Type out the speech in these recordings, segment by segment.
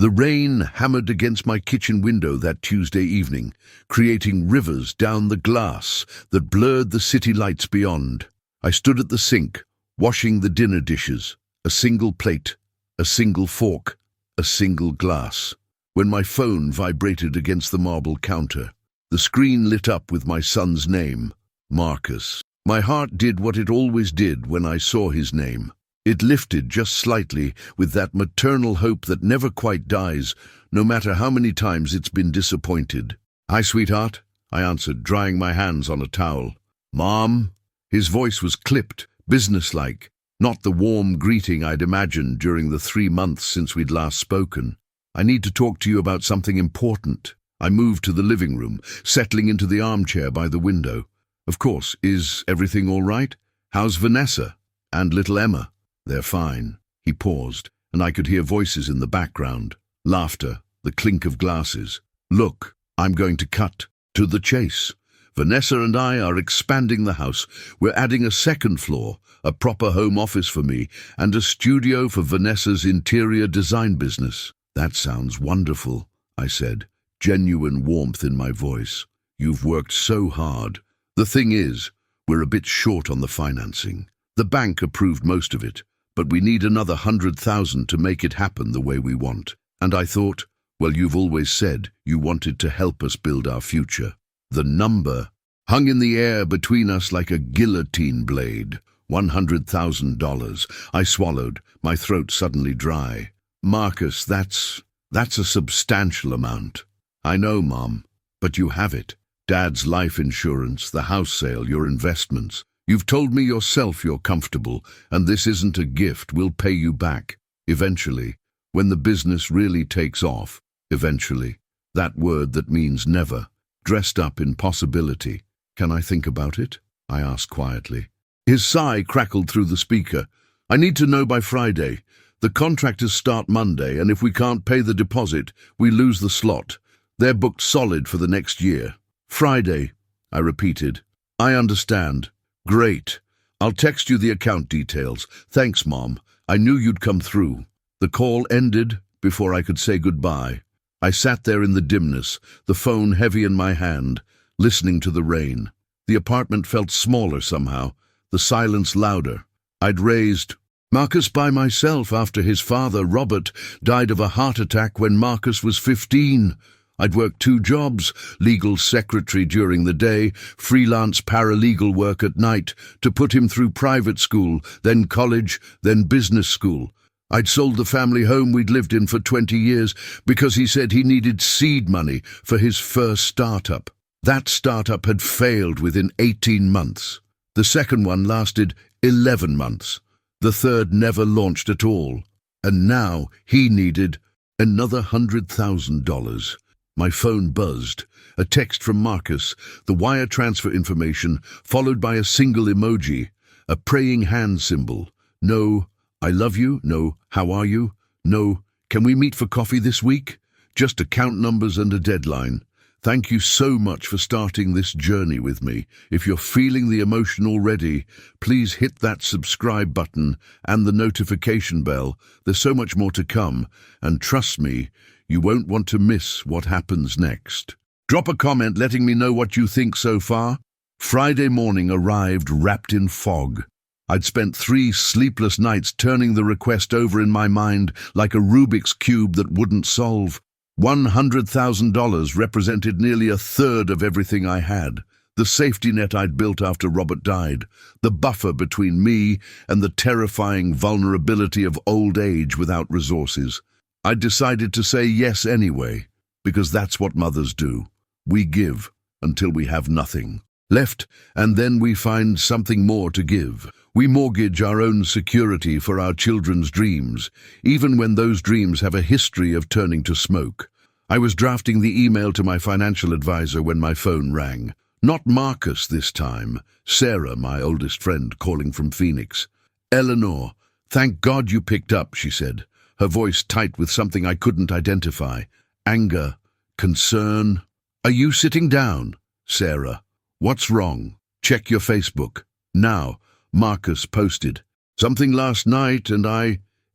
The rain hammered against my kitchen window that Tuesday evening, creating rivers down the glass that blurred the city lights beyond. I stood at the sink, washing the dinner dishes, a single plate, a single fork, a single glass, when my phone vibrated against the marble counter. The screen lit up with my son's name, Marcus. My heart did what it always did when I saw his name. It lifted just slightly with that maternal hope that never quite dies, no matter how many times it's been disappointed. "Hi, sweetheart," I answered, drying my hands on a towel. "Mom?" His voice was clipped, businesslike, not the warm greeting I'd imagined during the 3 months since we'd last spoken. "I need to talk to you about something important." I moved to the living room, settling into the armchair by the window. "Of course, is everything all right? How's Vanessa? And little Emma?" "They're fine." He paused, and I could hear voices in the background. Laughter, the clink of glasses. "Look, I'm going to cut to the chase. Vanessa and I are expanding the house. We're adding a second floor, a proper home office for me, and a studio for Vanessa's interior design business." "That sounds wonderful," I said, genuine warmth in my voice. "You've worked so hard. The thing is, we're a bit short on the financing. The bank approved most of it, but we need another 100,000 to make it happen the way we want." And I thought, well, you've always said you wanted to help us build our future. The number hung in the air between us like a guillotine blade. $100,000. I swallowed, my throat suddenly dry. "Marcus, that's a substantial amount." "I know, Mom, but you have it. Dad's life insurance, the house sale, your investments. You've told me yourself you're comfortable, and this isn't a gift. We'll pay you back. Eventually, when the business really takes off. Eventually. That word that means never, dressed up in possibility. Can I think about it?" I asked quietly. His sigh crackled through the speaker. "I need to know by Friday. The contractors start Monday, and if we can't pay the deposit, we lose the slot. They're booked solid for the next year." "Friday," I repeated. "I understand." "Great. I'll text you the account details. Thanks, Mom. I knew you'd come through." The call ended before I could say goodbye. I sat there in the dimness, the phone heavy in my hand, listening to the rain. The apartment felt smaller somehow, the silence louder. I'd raised Marcus by myself after his father, Robert, died of a heart attack when Marcus was 15. I'd worked 2 jobs, legal secretary during the day, freelance paralegal work at night, to put him through private school, then college, then business school. I'd sold the family home we'd lived in for 20 years because he said he needed seed money for his first startup. That startup had failed within 18 months. The second one lasted 11 months. The third never launched at all. And now he needed another $100,000. My phone buzzed. A text from Marcus, the wire transfer information, followed by a single emoji, a praying hand symbol. No, "I love you," no, "How are you?" no, "Can we meet for coffee this week?" Just account numbers and a deadline. Thank you so much for starting this journey with me. If you're feeling the emotion already, please hit that subscribe button and the notification bell. There's so much more to come, and trust me, you won't want to miss what happens next. Drop a comment letting me know what you think so far. Friday morning arrived wrapped in fog. I'd spent 3 sleepless nights turning the request over in my mind like a Rubik's Cube that wouldn't solve. $100,000 represented nearly a third of everything I had. The safety net I'd built after Robert died. The buffer between me and the terrifying vulnerability of old age without resources. I'd decided to say yes anyway, because that's what mothers do. We give until we have nothing left, and then we find something more to give. We mortgage our own security for our children's dreams, even when those dreams have a history of turning to smoke. I was drafting the email to my financial advisor when my phone rang. Not Marcus this time. Sarah, my oldest friend, calling from Phoenix. "Eleanor, thank God you picked up," she said, her voice tight with something I couldn't identify. Anger, concern. "Are you sitting down?" "Sarah, what's wrong? Check your Facebook." Now, Marcus posted, "Something last night and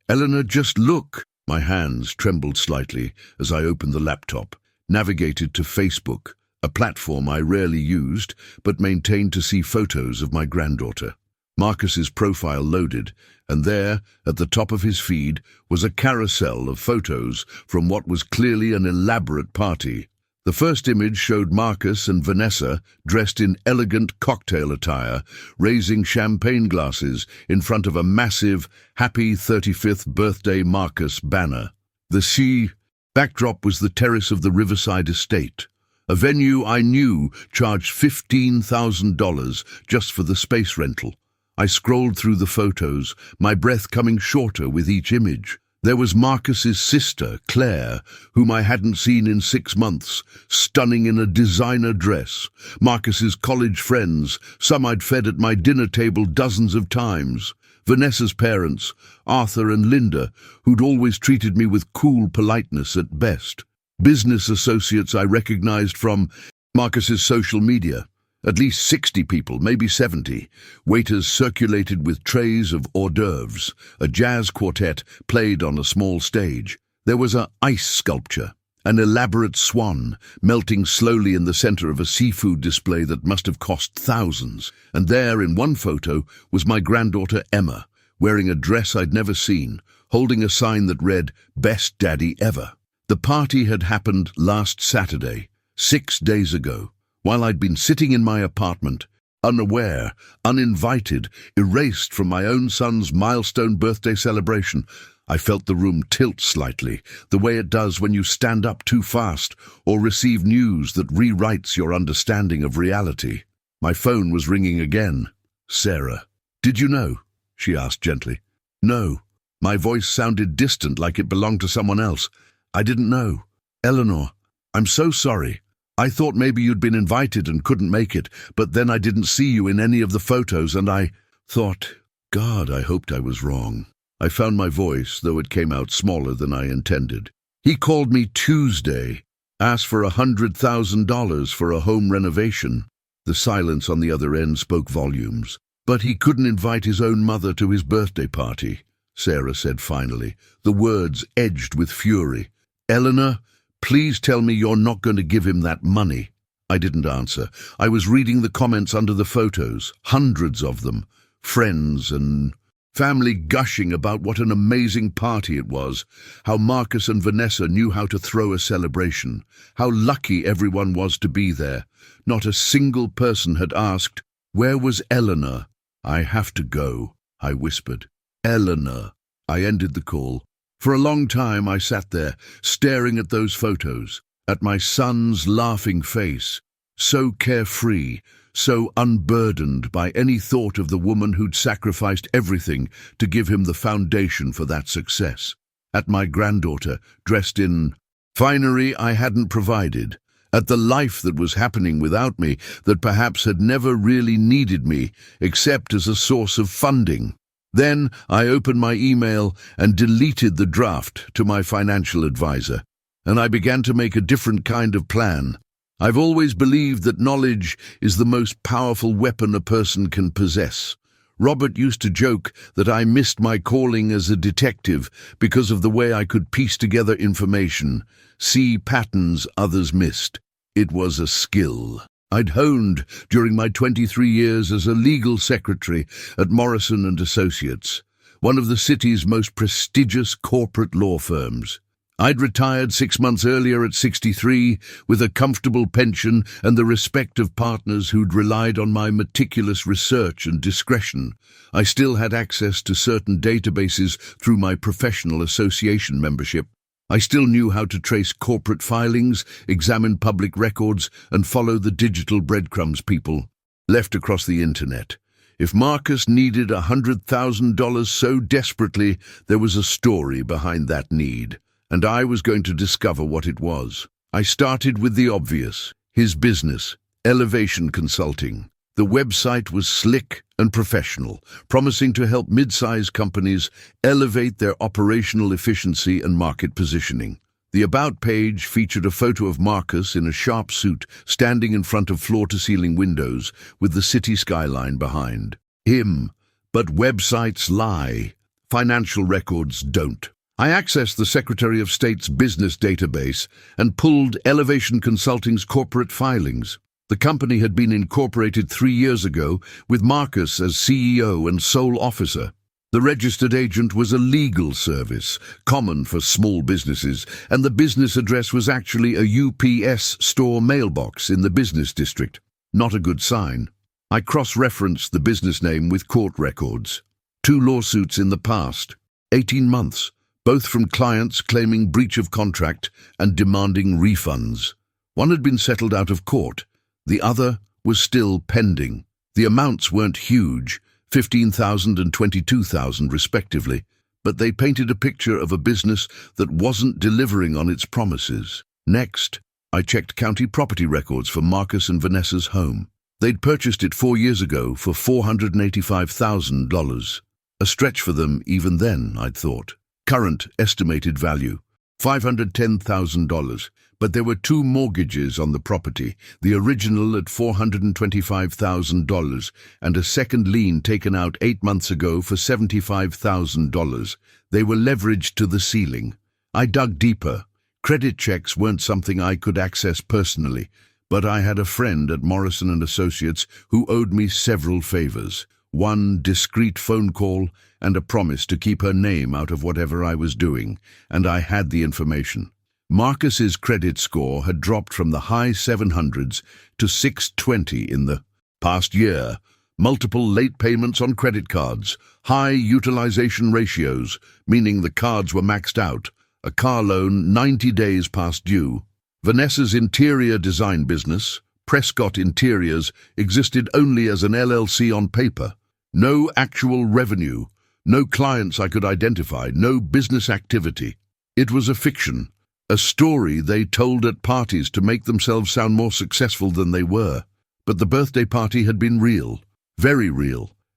Eleanor, just look." My hands trembled slightly as I opened the laptop, navigated to Facebook, a platform I rarely used but maintained to see photos of my granddaughter. Marcus's profile loaded, and there, at the top of his feed, was a carousel of photos from what was clearly an elaborate party. The first image showed Marcus and Vanessa dressed in elegant cocktail attire, raising champagne glasses in front of a massive Happy 35th Birthday Marcus banner. The sea backdrop was the terrace of the Riverside estate, a venue I knew charged $15,000 just for the space rental. I scrolled through the photos, my breath coming shorter with each image. There was Marcus's sister, Claire, whom I hadn't seen in 6 months, stunning in a designer dress. Marcus's college friends, some I'd fed at my dinner table dozens of times. Vanessa's parents, Arthur and Linda, who'd always treated me with cool politeness at best. Business associates I recognized from Marcus's social media. At least 60 people, maybe 70. Waiters circulated with trays of hors d'oeuvres. A jazz quartet played on a small stage. There was an ice sculpture, an elaborate swan, melting slowly in the center of a seafood display that must have cost thousands. And there, in one photo, was my granddaughter Emma, wearing a dress I'd never seen, holding a sign that read, "Best Daddy Ever." The party had happened last Saturday, 6 days ago, while I'd been sitting in my apartment, unaware, uninvited, erased from my own son's milestone birthday celebration. I felt the room tilt slightly, the way it does when you stand up too fast or receive news that rewrites your understanding of reality. My phone was ringing again. Sarah. "Did you know?" she asked gently. "No." My voice sounded distant, like it belonged to someone else. "I didn't know. Eleanor, I'm so sorry. I thought maybe you'd been invited and couldn't make it, but then I didn't see you in any of the photos, and I thought, God, I hoped I was wrong." I found my voice, though it came out smaller than I intended. "He called me Tuesday, asked for $100,000 for a home renovation." The silence on the other end spoke volumes. "But he couldn't invite his own mother to his birthday party," Sarah said finally, the words edged with fury. "Eleanor, please tell me you're not going to give him that money." I didn't answer. I was reading the comments under the photos, hundreds of them, friends and family gushing about what an amazing party it was, how Marcus and Vanessa knew how to throw a celebration, how lucky everyone was to be there. Not a single person had asked, "Where was Eleanor?" "I have to go," I whispered. "Eleanor." I ended the call. For a long time I sat there, staring at those photos, at my son's laughing face, so carefree, so unburdened by any thought of the woman who'd sacrificed everything to give him the foundation for that success. At my granddaughter, dressed in finery I hadn't provided, at the life that was happening without me, that perhaps had never really needed me, except as a source of funding. Then I opened my email and deleted the draft to my financial advisor, and I began to make a different kind of plan. I've always believed that knowledge is the most powerful weapon a person can possess. Robert used to joke that I missed my calling as a detective because of the way I could piece together information, see patterns others missed. It was a skill I'd honed during my 23 years as a legal secretary at Morrison and Associates, one of the city's most prestigious corporate law firms. I'd retired 6 months earlier at 63 with a comfortable pension and the respect of partners who'd relied on my meticulous research and discretion. I still had access to certain databases through my professional association membership. I still knew how to trace corporate filings, examine public records, and follow the digital breadcrumbs people left across the internet. If Marcus needed $100,000 so desperately, there was a story behind that need, and I was going to discover what it was. I started with the obvious, his business, Elevation Consulting. The website was slick and professional, promising to help mid-sized companies elevate their operational efficiency and market positioning. The About page featured a photo of Marcus in a sharp suit standing in front of floor-to-ceiling windows with the city skyline behind him. But websites lie. Financial records don't. I accessed the Secretary of State's business database and pulled Elevation Consulting's corporate filings. The company had been incorporated 3 years ago, with Marcus as CEO and sole officer. The registered agent was a legal service, common for small businesses, and the business address was actually a UPS store mailbox in the business district. Not a good sign. I cross-referenced the business name with court records. 2 lawsuits in the past, 18 months, both from clients claiming breach of contract and demanding refunds. One had been settled out of court. The other was still pending. The amounts weren't huge, $15,000 and $22,000 respectively, but they painted a picture of a business that wasn't delivering on its promises. Next, I checked county property records for Marcus and Vanessa's home. They'd purchased it 4 years ago for $485,000. A stretch for them even then, I'd thought. Current estimated value, $510,000. But there were 2 mortgages on the property, the original at $425,000 and a second lien taken out 8 months ago for $75,000. They were leveraged to the ceiling. I dug deeper. Credit checks weren't something I could access personally, but I had a friend at Morrison & Associates who owed me several favors. One discreet phone call and a promise to keep her name out of whatever I was doing, and I had the information. Marcus's credit score had dropped from the high 700s to 620 in the past year. Multiple late payments on credit cards, high utilization ratios, meaning the cards were maxed out, a car loan 90 days past due. Vanessa's interior design business, Prescott Interiors, existed only as an LLC on paper. No actual revenue, no clients I could identify, no business activity. It was a fiction. A story they told at parties to make themselves sound more successful than they were. But the birthday party had been real,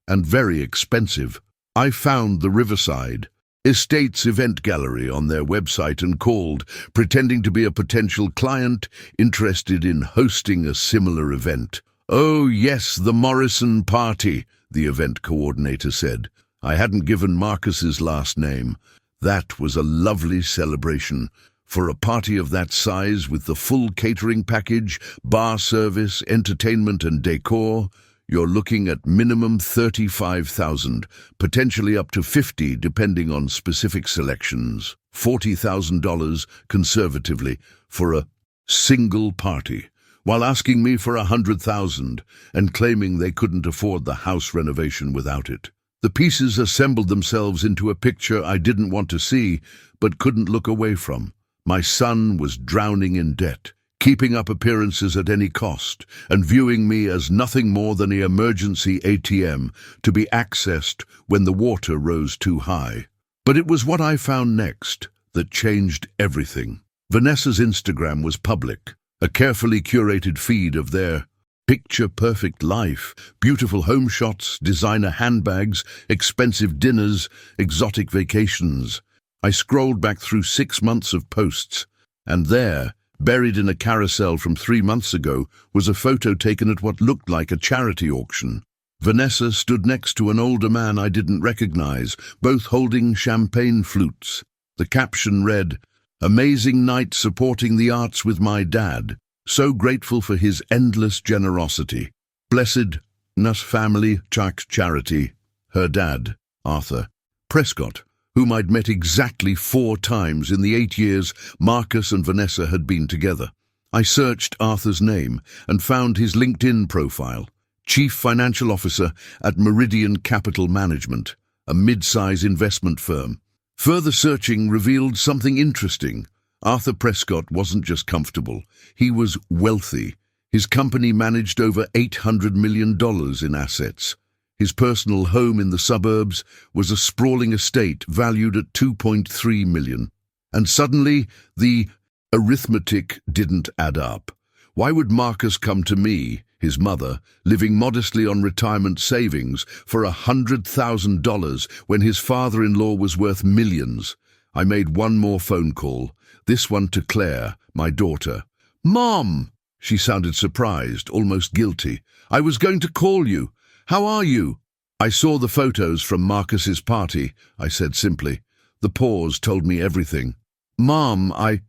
and very expensive. I found the Riverside Estates event gallery on their website and called, pretending to be a potential client interested in hosting a similar event. "Oh yes, the Morrison party," the event coordinator said. I hadn't given Marcus's last name. That was a lovely celebration. For a party of that size with the full catering package, bar service, entertainment and decor, you're looking at minimum $35,000, potentially up to $50,000 depending on specific selections. $40,000 conservatively for a single party, while asking me for $100,000 and claiming they couldn't afford the house renovation without it. The pieces assembled themselves into a picture I didn't want to see, but couldn't look away from. My son was drowning in debt, keeping up appearances at any cost, and viewing me as nothing more than an emergency ATM to be accessed when the water rose too high. But it was what I found next that changed everything. Vanessa's Instagram was public, a carefully curated feed of their picture-perfect life, beautiful home shots, designer handbags, expensive dinners, exotic vacations. I scrolled back through 6 months of posts, and there, buried in a carousel from 3 months ago, was a photo taken at what looked like a charity auction. Vanessa stood next to an older man I didn't recognize, both holding champagne flutes. The caption read, "Amazing night supporting the arts with my dad. So grateful for his endless generosity. Blessed Nut Family Charity." Her dad, Arthur Prescott, whom I'd met exactly 4 times in the 8 years Marcus and Vanessa had been together. I searched Arthur's name and found his LinkedIn profile. Chief Financial Officer at Meridian Capital Management, a mid-size investment firm. Further searching revealed something interesting. Arthur Prescott wasn't just comfortable, he was wealthy. His company managed over $800 million in assets. His personal home in the suburbs was a sprawling estate valued at $2.3 million. And suddenly, the arithmetic didn't add up. Why would Marcus come to me, his mother, living modestly on retirement savings, for $100,000 when his father-in-law was worth millions? I made one more phone call, this one to Claire, my daughter. "Mom!" She sounded surprised, almost guilty. "I was going to call you. How are you?" "I saw the photos from Marcus's party," I said simply. The pause told me everything. Mom, I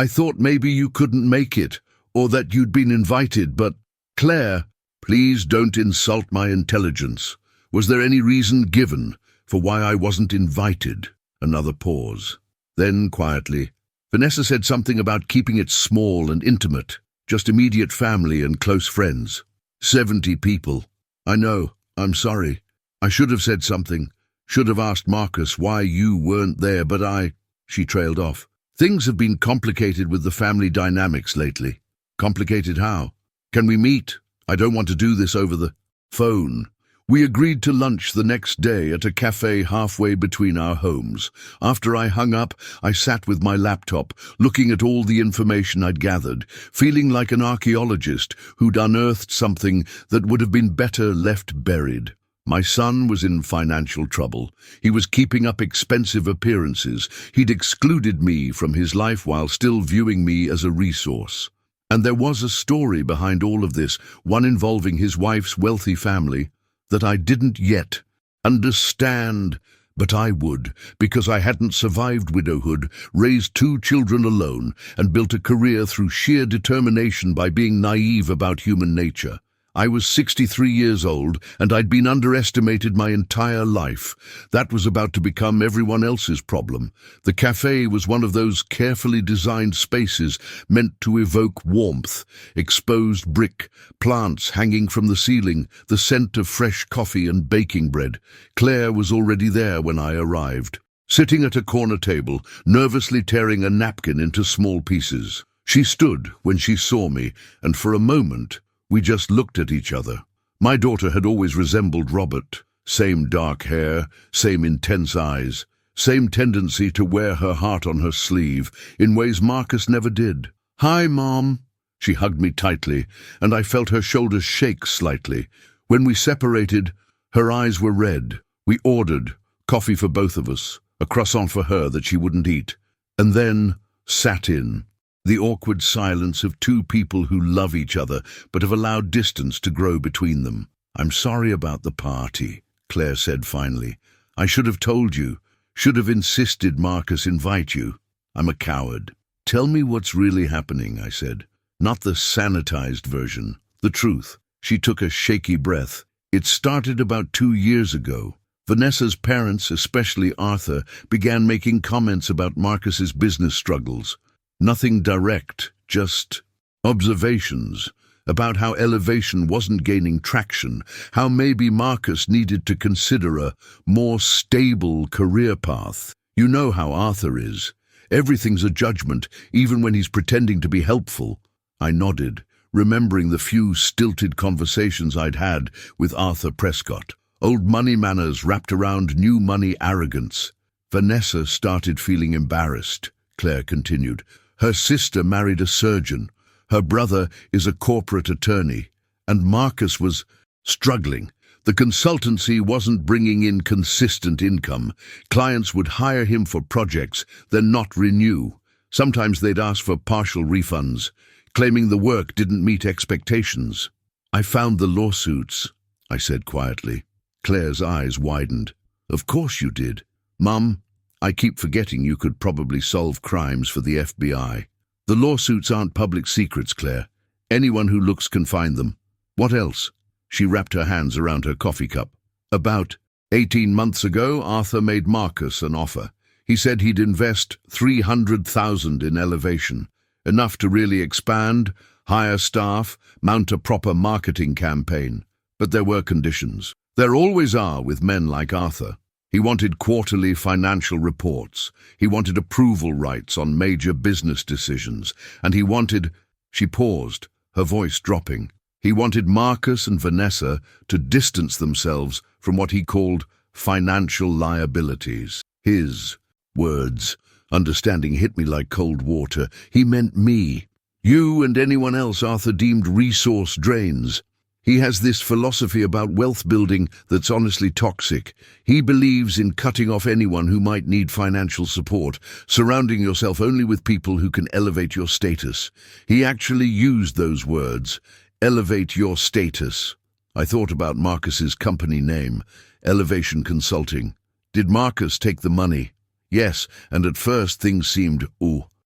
thought maybe you couldn't make it, or that you'd been invited, but Claire, please don't insult my intelligence. Was there any reason given for why I wasn't invited? Another pause. Then, quietly, Vanessa said something about keeping it small and intimate, just immediate family and close friends. 70 people. I know, I'm sorry. I should have said something. Should have asked Marcus why you weren't there, but She trailed off. Things have been complicated with the family dynamics lately. Complicated how? Can we meet? I don't want to do this over the phone. We agreed to lunch the next day at a cafe halfway between our homes. After I hung up, I sat with my laptop, looking at all the information I'd gathered, feeling like an archaeologist who'd unearthed something that would have been better left buried. My son was in financial trouble. He was keeping up expensive appearances. He'd excluded me from his life while still viewing me as a resource. And there was a story behind all of this, one involving his wife's wealthy family, that I didn't yet understand, but I would, because I hadn't survived widowhood, raised 2 children alone, and built a career through sheer determination by being naive about human nature. I was 63 years old, and I'd been underestimated my entire life. That was about to become everyone else's problem. The cafe was one of those carefully designed spaces meant to evoke warmth. Exposed brick, plants hanging from the ceiling, the scent of fresh coffee and baking bread. Claire was already there when I arrived, sitting at a corner table, nervously tearing a napkin into small pieces. She stood when she saw me, and for a moment, we just looked at each other. My daughter had always resembled Robert. Same dark hair, same intense eyes, same tendency to wear her heart on her sleeve, in ways Marcus never did. "Hi, Mom." She hugged me tightly, and I felt her shoulders shake slightly. When we separated, her eyes were red. We ordered coffee for both of us, a croissant for her that she wouldn't eat, and then sat in. The awkward silence of 2 people who love each other but have allowed distance to grow between them. "I'm sorry about the party," Claire said finally. "I should have told you, should have insisted Marcus invite you. I'm a coward." "Tell me what's really happening," I said. "Not the sanitized version, the truth." She took a shaky breath. "It started about 2 years ago. Vanessa's parents, especially Arthur, began making comments about Marcus's business struggles. Nothing direct, just observations about how elevation wasn't gaining traction, how maybe Marcus needed to consider a more stable career path. You know how Arthur is. Everything's a judgment, even when he's pretending to be helpful." I nodded, remembering the few stilted conversations I'd had with Arthur Prescott. Old money manners wrapped around new money arrogance. Vanessa started feeling embarrassed, Claire continued. Her sister married a surgeon, her brother is a corporate attorney, and Marcus was struggling. The consultancy wasn't bringing in consistent income. Clients would hire him for projects, then not renew. Sometimes they'd ask for partial refunds, claiming the work didn't meet expectations. "I found the lawsuits," I said quietly. Claire's eyes widened. "Of course you did. Mum, I keep forgetting you could probably solve crimes for the FBI. The lawsuits aren't public secrets, Claire. Anyone who looks can find them. What else?" She wrapped her hands around her coffee cup. "About 18 months ago, Arthur made Marcus an offer. He said he'd invest $300,000 in elevation, enough to really expand, hire staff, mount a proper marketing campaign. But there were conditions. There always are with men like Arthur. He wanted quarterly financial reports. He wanted approval rights on major business decisions. And he wanted—" She paused, her voice dropping. He wanted Marcus and Vanessa to distance themselves from what he called financial liabilities. His words, understanding, hit me like cold water. He meant me. You and anyone else Arthur deemed resource drains. He has this philosophy about wealth building that's honestly toxic. He believes in cutting off anyone who might need financial support, surrounding yourself only with people who can elevate your status. He actually used those words, elevate your status. I thought about Marcus's company name, Elevation Consulting. Did Marcus take the money? Yes, and at first things seemed,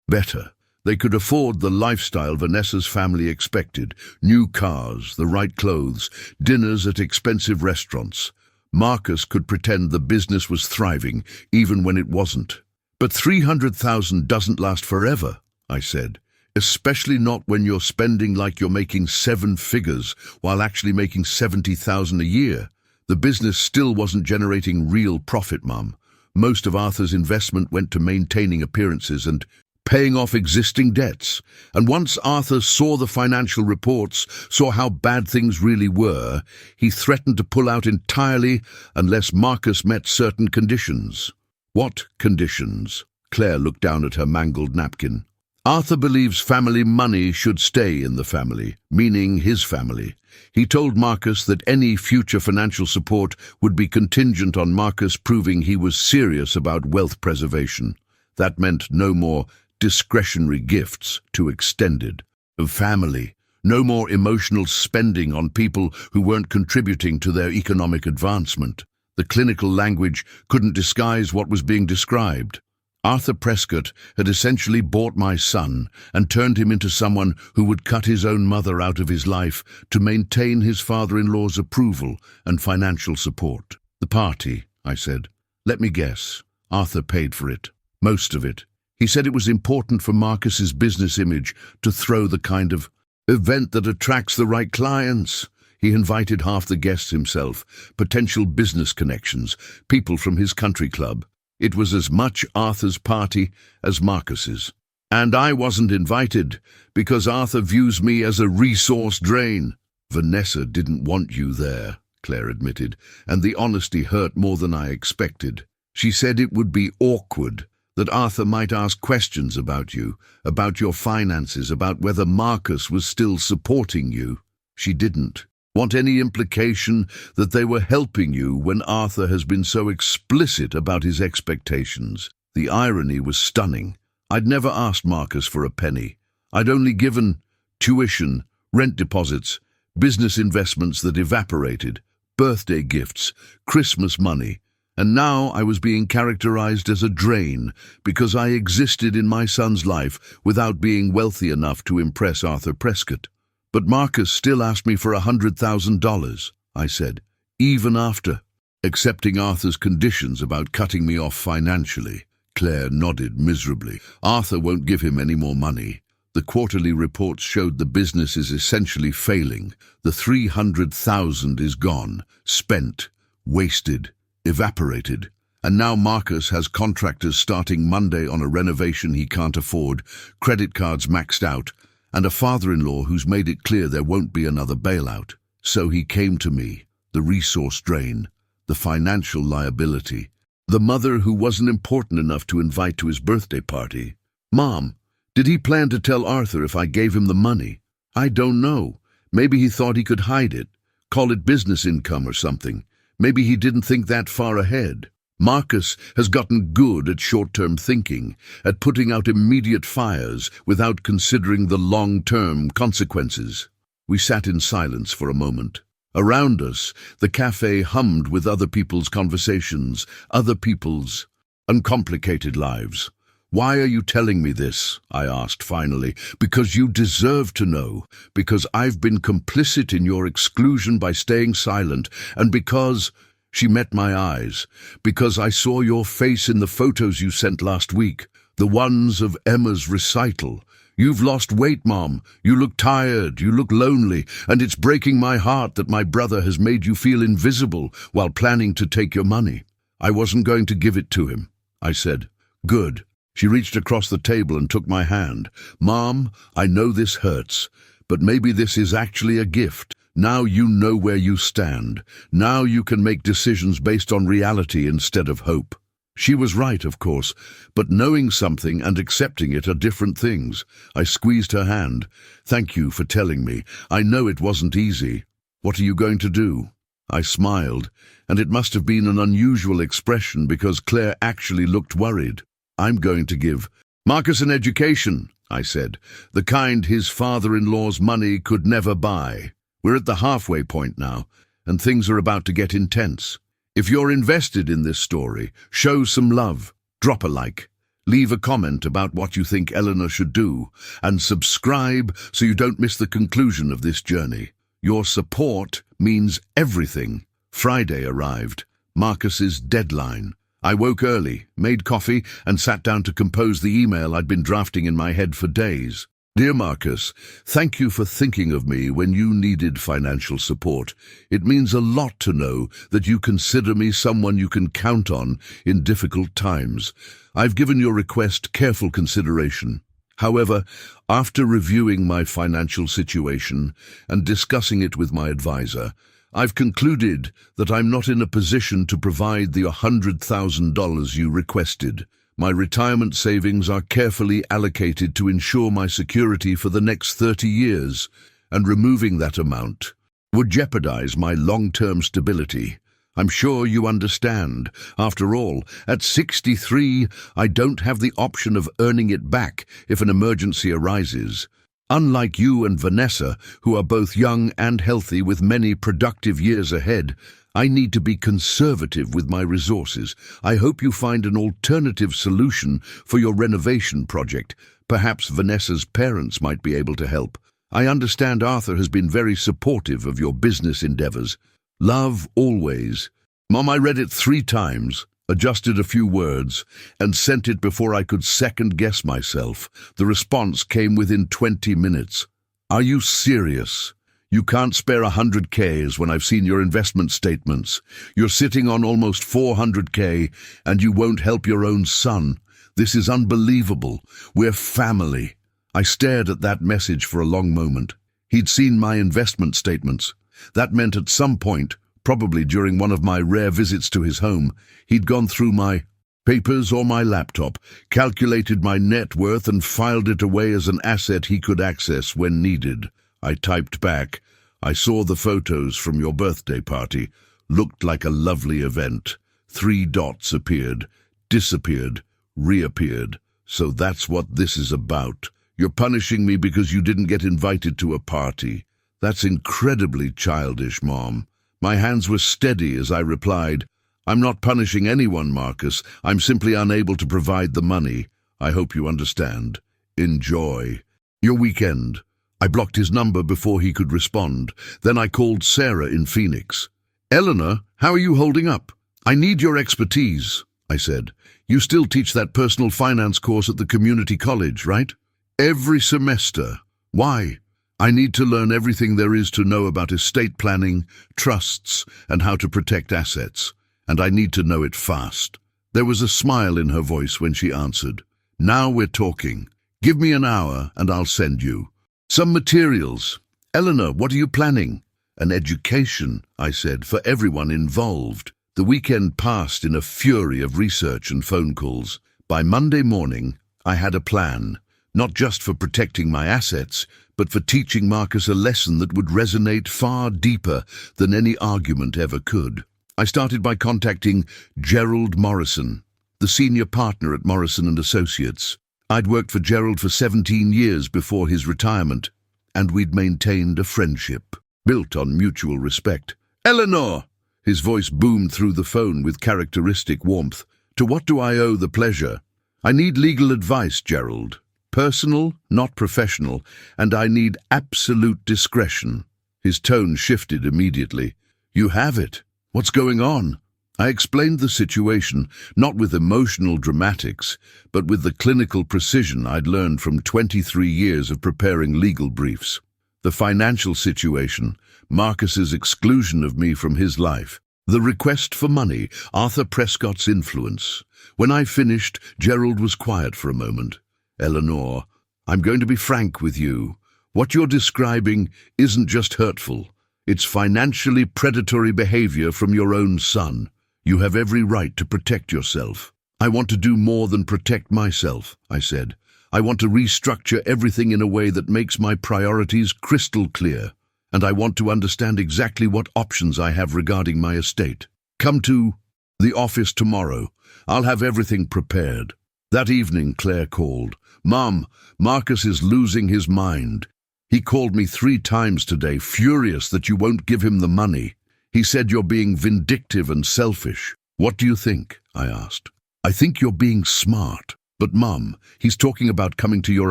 better. They could afford the lifestyle Vanessa's family expected: new cars, the right clothes, dinners at expensive restaurants. Marcus could pretend the business was thriving, even when it wasn't. But 300,000 doesn't last forever, I said. Especially not when you're spending like you're making 7 figures while actually making 70,000 a year. The business still wasn't generating real profit, Mum. Most of Arthur's investment went to maintaining appearances and paying off existing debts. And once Arthur saw the financial reports, saw how bad things really were, he threatened to pull out entirely unless Marcus met certain conditions. What conditions? Claire looked down at her mangled napkin. Arthur believes family money should stay in the family, meaning his family. He told Marcus that any future financial support would be contingent on Marcus proving he was serious about wealth preservation. That meant no more discretionary gifts to extended family, no more emotional spending on people who weren't contributing to their economic advancement. The clinical language couldn't disguise what was being described. Arthur Prescott had essentially bought my son and turned him into someone who would cut his own mother out of his life to maintain his father-in-law's approval and financial support. The party, I said. Let me guess. Arthur paid for it. Most of it. He said it was important for Marcus's business image to throw the kind of event that attracts the right clients. He invited half the guests himself, potential business connections, people from his country club. It was as much Arthur's party as Marcus's. And I wasn't invited because Arthur views me as a resource drain. Vanessa didn't want you there, Claire admitted, and the honesty hurt more than I expected. She said it would be awkward, that Arthur might ask questions about you, about your finances, about whether Marcus was still supporting you. She didn't want any implication that they were helping you when Arthur has been so explicit about his expectations. The irony was stunning. I'd never asked Marcus for a penny. I'd only given tuition, rent deposits, business investments that evaporated, birthday gifts, Christmas money, and now I was being characterized as a drain because I existed in my son's life without being wealthy enough to impress Arthur Prescott. But Marcus still asked me for $100,000, I said, even after accepting Arthur's conditions about cutting me off financially. Claire nodded miserably. Arthur won't give him any more money. The quarterly reports showed the business is essentially failing. The $300,000 is gone, spent, wasted, evaporated. And now Marcus has contractors starting Monday on a renovation he can't afford, credit cards maxed out, and a father-in-law who's made it clear there won't be another bailout. So he came to me, the resource drain, the financial liability, the mother who wasn't important enough to invite to his birthday party. Mom, did he plan to tell Arthur if I gave him the money? I don't know. Maybe he thought he could hide it, call it business income or something. Maybe he didn't think that far ahead. Marcus has gotten good at short-term thinking, at putting out immediate fires without considering the long-term consequences. We sat in silence for a moment. Around us, the cafe hummed with other people's conversations, other people's uncomplicated lives. Why are you telling me this? I asked finally. Because you deserve to know, because I've been complicit in your exclusion by staying silent, and because... She met my eyes, because I saw your face in the photos you sent last week, the ones of Emma's recital. You've lost weight, Mom. You look tired, you look lonely, and it's breaking my heart that my brother has made you feel invisible while planning to take your money. I wasn't going to give it to him, I said. Good. She reached across the table and took my hand. Mom, I know this hurts, but maybe this is actually a gift. Now you know where you stand. Now you can make decisions based on reality instead of hope. She was right, of course, but knowing something and accepting it are different things. I squeezed her hand. Thank you for telling me. I know it wasn't easy. What are you going to do? I smiled, and it must have been an unusual expression because Claire actually looked worried. I'm going to give Marcus an education, I said, the kind his father-in-law's money could never buy. We're at the halfway point now, and things are about to get intense. If you're invested in this story, show some love. drop a like, leave a comment about what you think Eleanor should do, and subscribe so you don't miss the conclusion of this journey. Your support means everything. Friday arrived, Marcus's deadline. I woke early, made coffee, and sat down to compose the email I'd been drafting in my head for days. Dear Marcus, thank you for thinking of me when you needed financial support. It means a lot to know that you consider me someone you can count on in difficult times. I've given your request careful consideration. However, after reviewing my financial situation and discussing it with my advisor, I've concluded that I'm not in a position to provide the $100,000 you requested. My retirement savings are carefully allocated to ensure my security for the next 30 years, and removing that amount would jeopardize my long-term stability. I'm sure you understand. After all, at 63, I don't have the option of earning it back if an emergency arises. Unlike you and Vanessa, who are both young and healthy with many productive years ahead, I need to be conservative with my resources. I hope you find an alternative solution for your renovation project. Perhaps Vanessa's parents might be able to help. I understand Arthur has been very supportive of your business endeavors. Love always. Mom, I read it 3 times, adjusted a few words, and sent it before I could second-guess myself. The response came within 20 minutes. Are you serious? You can't spare $100K when I've seen your investment statements. You're sitting on almost $400K and you won't help your own son. This is unbelievable. We're family. I stared at that message for a long moment. He'd seen my investment statements. That meant at some point, probably during one of my rare visits to his home, he'd gone through my papers or my laptop, calculated my net worth and filed it away as an asset he could access when needed. I typed back, I saw the photos from your birthday party. Looked like a lovely event. 3 dots appeared, disappeared, reappeared. So that's what this is about. You're punishing me because you didn't get invited to a party. That's incredibly childish, Mom. My hands were steady as I replied, I'm not punishing anyone, Marcus. I'm simply unable to provide the money. I hope you understand. Enjoy your weekend. I blocked his number before he could respond. Then I called Sarah in Phoenix. Eleanor, how are you holding up? I need your expertise, I said. You still teach that personal finance course at the community college, right? Every semester. Why? I need to learn everything there is to know about estate planning, trusts, and how to protect assets. And I need to know it fast. There was a smile in her voice when she answered. Now we're talking. Give me an hour and I'll send you some materials. Eleanor, what are you planning? An education, I said, for everyone involved. The weekend passed in a fury of research and phone calls. By Monday morning, I had a plan, not just for protecting my assets, but for teaching Marcus a lesson that would resonate far deeper than any argument ever could. I started by contacting Gerald Morrison, the senior partner at Morrison & Associates. I'd worked for Gerald for 17 years before his retirement, and we'd maintained a friendship, built on mutual respect. Eleanor! His voice boomed through the phone with characteristic warmth. To what do I owe the pleasure? I need legal advice, Gerald. Personal, not professional, and I need absolute discretion. His tone shifted immediately. You have it. What's going on? I explained the situation, not with emotional dramatics, but with the clinical precision I'd learned from 23 years of preparing legal briefs. The financial situation, Marcus's exclusion of me from his life, the request for money, Arthur Prescott's influence. When I finished, Gerald was quiet for a moment. Eleanor, I'm going to be frank with you. What you're describing isn't just hurtful. It's financially predatory behavior from your own son. You have every right to protect yourself. I want to do more than protect myself, I said. I want to restructure everything in a way that makes my priorities crystal clear, and I want to understand exactly what options I have regarding my estate. Come to the office tomorrow. I'll have everything prepared. That evening, Claire called. Mom, Marcus is losing his mind. He called me 3 times today, furious that you won't give him the money. He said you're being vindictive and selfish. What do you think? I asked. I think you're being smart. But Mum, he's talking about coming to your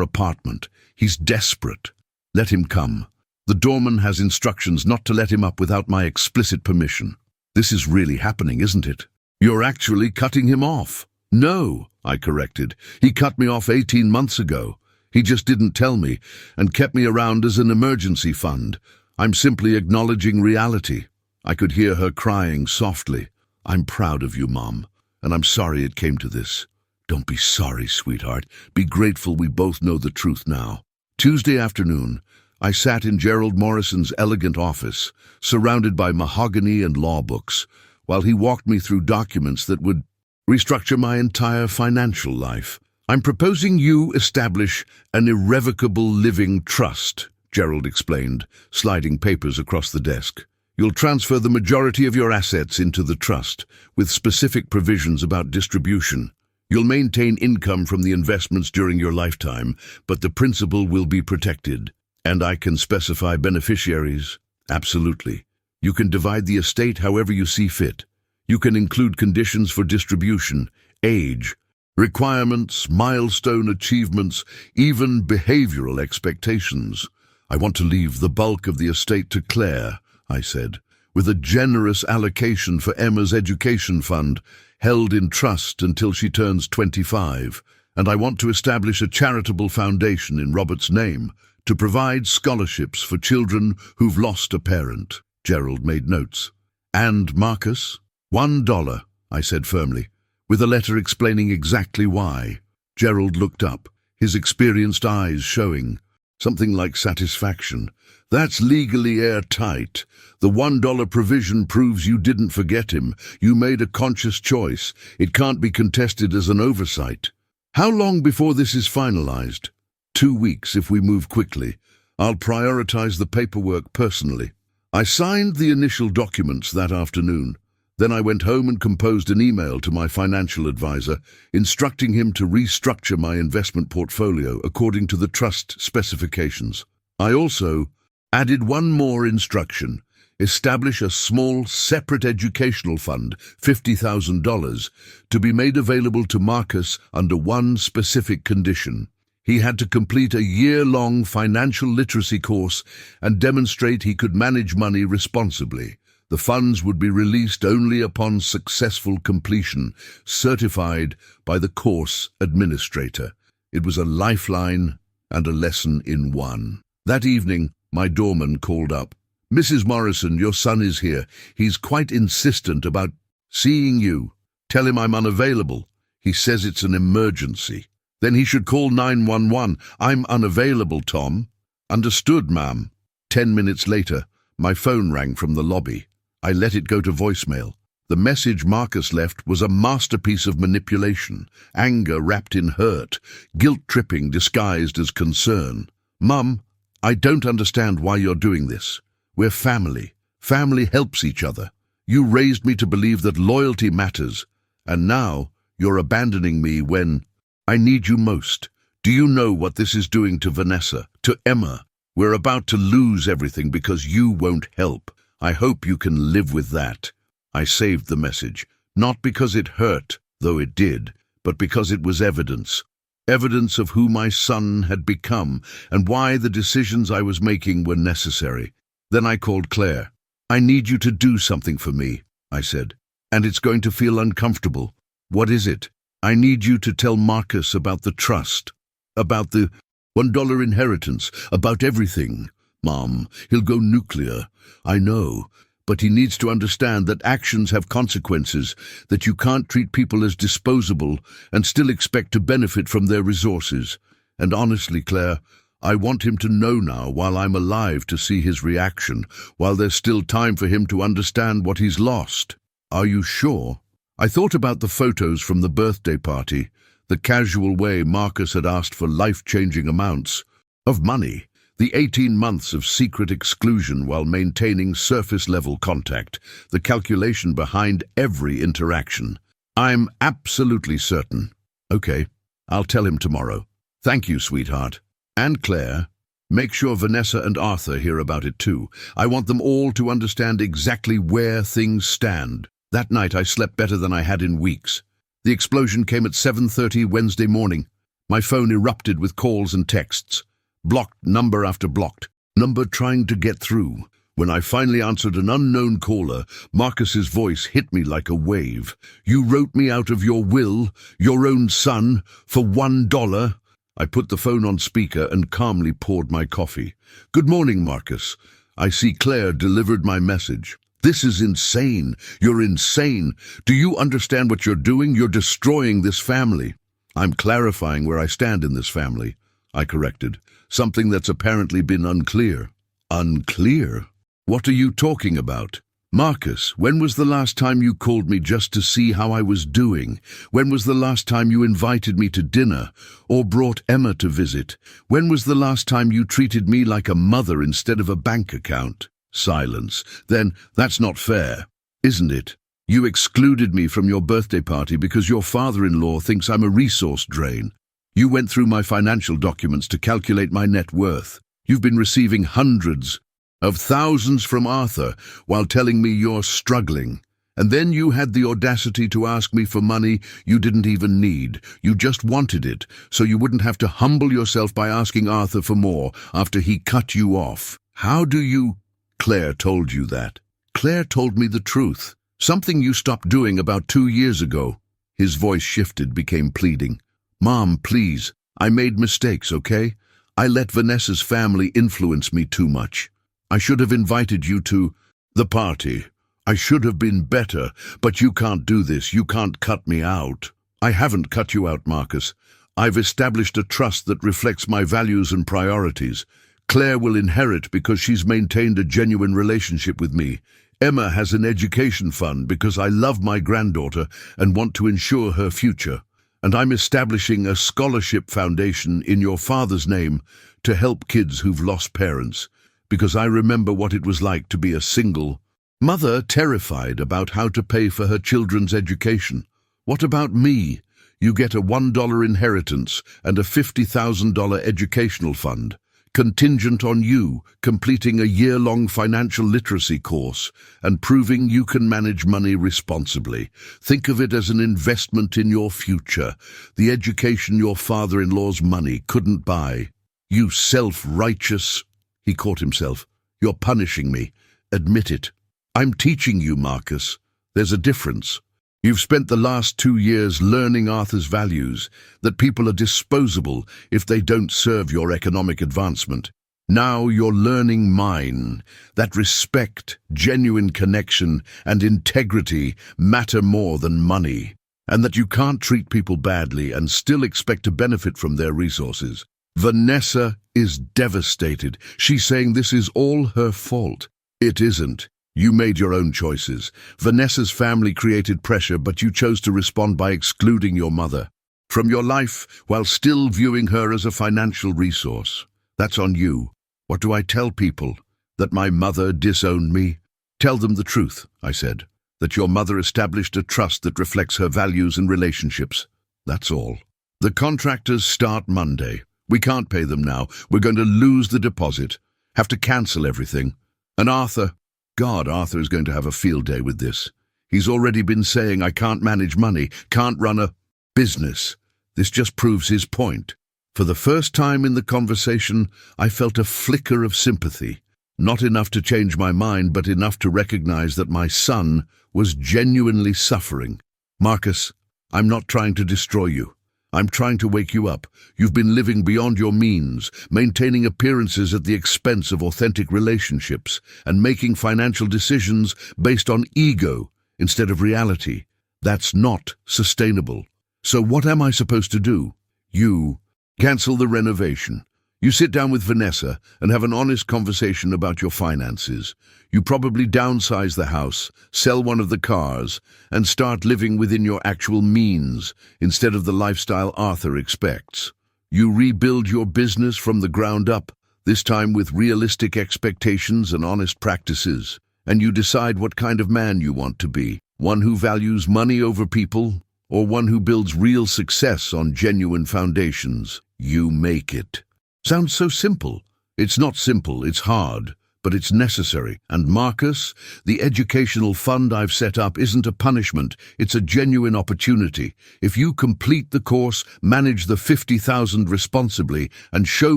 apartment. He's desperate. Let him come. The doorman has instructions not to let him up without my explicit permission. This is really happening, isn't it? You're actually cutting him off. No, I corrected. He cut me off 18 months ago. He just didn't tell me and kept me around as an emergency fund. I'm simply acknowledging reality. I could hear her crying softly. I'm proud of you, Mom, and I'm sorry it came to this. Don't be sorry, sweetheart. Be grateful we both know the truth now. Tuesday afternoon, I sat in Gerald Morrison's elegant office, surrounded by mahogany and law books, while he walked me through documents that would restructure my entire financial life. I'm proposing you establish an irrevocable living trust, Gerald explained, sliding papers across the desk. You'll transfer the majority of your assets into the trust, with specific provisions about distribution. You'll maintain income from the investments during your lifetime, but the principal will be protected. And I can specify beneficiaries? Absolutely. You can divide the estate however you see fit. You can include conditions for distribution, age, requirements, milestone achievements, even behavioral expectations. I want to leave the bulk of the estate to Claire, I said, with a generous allocation for Emma's education fund, held in trust until she turns 25, and I want to establish a charitable foundation in Robert's name to provide scholarships for children who've lost a parent. Gerald made notes. And Marcus? $1, I said firmly, with a letter explaining exactly why. Gerald looked up, his experienced eyes showing something like satisfaction. That's legally airtight. The $1 provision proves you didn't forget him. You made a conscious choice. It can't be contested as an oversight. How long before this is finalized? 2 weeks if we move quickly. I'll prioritize the paperwork personally. I signed the initial documents that afternoon. Then I went home and composed an email to my financial advisor, instructing him to restructure my investment portfolio according to the trust specifications. I also added one more instruction: establish a small, separate educational fund, $50,000, to be made available to Marcus under one specific condition. He had to complete a year-long financial literacy course and demonstrate he could manage money responsibly. The funds would be released only upon successful completion, certified by the course administrator. It was a lifeline and a lesson in one. That evening, my doorman called up. Mrs. Morrison, your son is here. He's quite insistent about seeing you. Tell him I'm unavailable. He says it's an emergency. Then he should call 911. I'm unavailable, Tom. Understood, ma'am. 10 minutes later, my phone rang from the lobby. I let it go to voicemail. The message Marcus left was a masterpiece of manipulation, anger wrapped in hurt, guilt-tripping disguised as concern. Mum, I don't understand why you're doing this. We're family. Family helps each other. You raised me to believe that loyalty matters, and now you're abandoning me when I need you most. Do you know what this is doing to Vanessa, to Emma? We're about to lose everything because you won't help. I hope you can live with that. I saved the message, not because it hurt, though it did, but because it was evidence. Evidence of who my son had become and why the decisions I was making were necessary. Then I called Claire. I need you to do something for me, I said, and it's going to feel uncomfortable. What is it? I need you to tell Marcus about the trust, about the $1 inheritance, about everything. Mom, he'll go nuclear. I know, but he needs to understand that actions have consequences, that you can't treat people as disposable and still expect to benefit from their resources. And honestly, Claire, I want him to know now while I'm alive to see his reaction, while there's still time for him to understand what he's lost. Are you sure? I thought about the photos from the birthday party, the casual way Marcus had asked for life-changing amounts of money. The 18 months of secret exclusion while maintaining surface-level contact, the calculation behind every interaction. I'm absolutely certain. Okay, I'll tell him tomorrow. Thank you, sweetheart. And Claire, make sure Vanessa and Arthur hear about it too. I want them all to understand exactly where things stand. That night I slept better than I had in weeks. The explosion came at 7:30 Wednesday morning. My phone erupted with calls and texts. Blocked number after blocked number trying to get through. When I finally answered an unknown caller, Marcus's voice hit me like a wave. "You wrote me out of your will, your own son, for $1. I put the phone on speaker and calmly poured my coffee. "Good morning, Marcus. I see Claire delivered my message. This is insane. You're insane. Do you understand what you're doing? You're destroying this family." "I'm clarifying where I stand in this family," I corrected. "Something that's apparently been unclear." "Unclear? What are you talking about?" "Marcus, when was the last time you called me just to see how I was doing? When was the last time you invited me to dinner or brought Emma to visit? When was the last time you treated me like a mother instead of a bank account?" Silence. "Then that's not fair, isn't it? You excluded me from your birthday party because your father-in-law thinks I'm a resource drain. You went through my financial documents to calculate my net worth. You've been receiving hundreds of thousands from Arthur while telling me you're struggling. And then you had the audacity to ask me for money you didn't even need. You just wanted it, so you wouldn't have to humble yourself by asking Arthur for more after he cut you off. How do you—" "Claire told you that." "Claire told me the truth. Something you stopped doing about 2 years ago." His voice shifted, became pleading. "Mom, please, I made mistakes, okay? I let Vanessa's family influence me too much. I should have invited you to the party. I should have been better, but you can't do this. You can't cut me out." "I haven't cut you out, Marcus. I've established a trust that reflects my values and priorities. Claire will inherit because she's maintained a genuine relationship with me. Emma has an education fund because I love my granddaughter and want to ensure her future. And I'm establishing a scholarship foundation in your father's name to help kids who've lost parents, because I remember what it was like to be a single mother terrified about how to pay for her children's education. What about me? You get a $1 inheritance and a $50,000 educational fund, contingent on you completing a year-long financial literacy course and proving you can manage money responsibly. Think of it as an investment in your future, the education your father-in-law's money couldn't buy." "You self-righteous—" He caught himself. "You're punishing me. Admit it." "I'm teaching you, Marcus. There's a difference. You've spent the last 2 years learning Arthur's values, that people are disposable if they don't serve your economic advancement. Now you're learning mine, that respect, genuine connection, and integrity matter more than money, and that you can't treat people badly and still expect to benefit from their resources." Vanessa is devastated. She's saying this is all her fault. It isn't. You made your own choices. Vanessa's family created pressure, but you chose to respond by excluding your mother from your life while still viewing her as a financial resource. That's on you. What do I tell people? That my mother disowned me? Tell them the truth, I said. That your mother established a trust that reflects her values and relationships. That's all. The contractors start Monday. We can't pay them now. We're going to lose the deposit. Have to cancel everything. And Arthur is going to have a field day with this. He's already been saying I can't manage money, can't run a business. This just proves his point. For the first time in the conversation, I felt a flicker of sympathy. Not enough to change my mind, but enough to recognize that my son was genuinely suffering. "Marcus, I'm not trying to destroy you. I'm trying to wake you up. You've been living beyond your means, maintaining appearances at the expense of authentic relationships, and making financial decisions based on ego instead of reality. That's not sustainable. So what am I supposed to do? You cancel the renovation. You sit down with Vanessa and have an honest conversation about your finances. You probably downsize the house, sell one of the cars, and start living within your actual means instead of the lifestyle Arthur expects. You rebuild your business from the ground up, this time with realistic expectations and honest practices. And you decide what kind of man you want to be, one who values money over people, or one who builds real success on genuine foundations. You make it. Sounds so simple. It's not simple, it's hard. but it's necessary. And Marcus, the educational fund I've set up isn't a punishment, it's a genuine opportunity. If you complete the course, manage the 50,000 responsibly, and show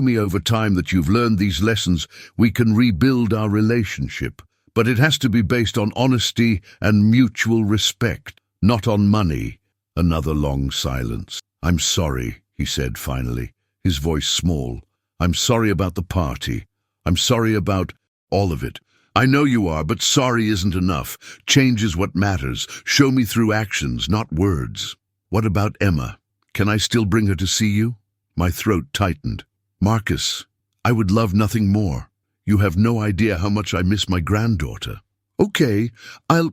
me over time that you've learned these lessons, we can rebuild our relationship. But it has to be based on honesty and mutual respect, not on money. Another long silence. I'm sorry, he said finally, his voice small. I'm sorry about the party. I'm sorry about all of it. I know you are, but sorry isn't enough. Change is what matters. Show me through actions, not words. What about Emma? Can I still bring her to see you? My throat tightened. Marcus, I would love nothing more. You have no idea how much I miss my granddaughter. Okay, I'll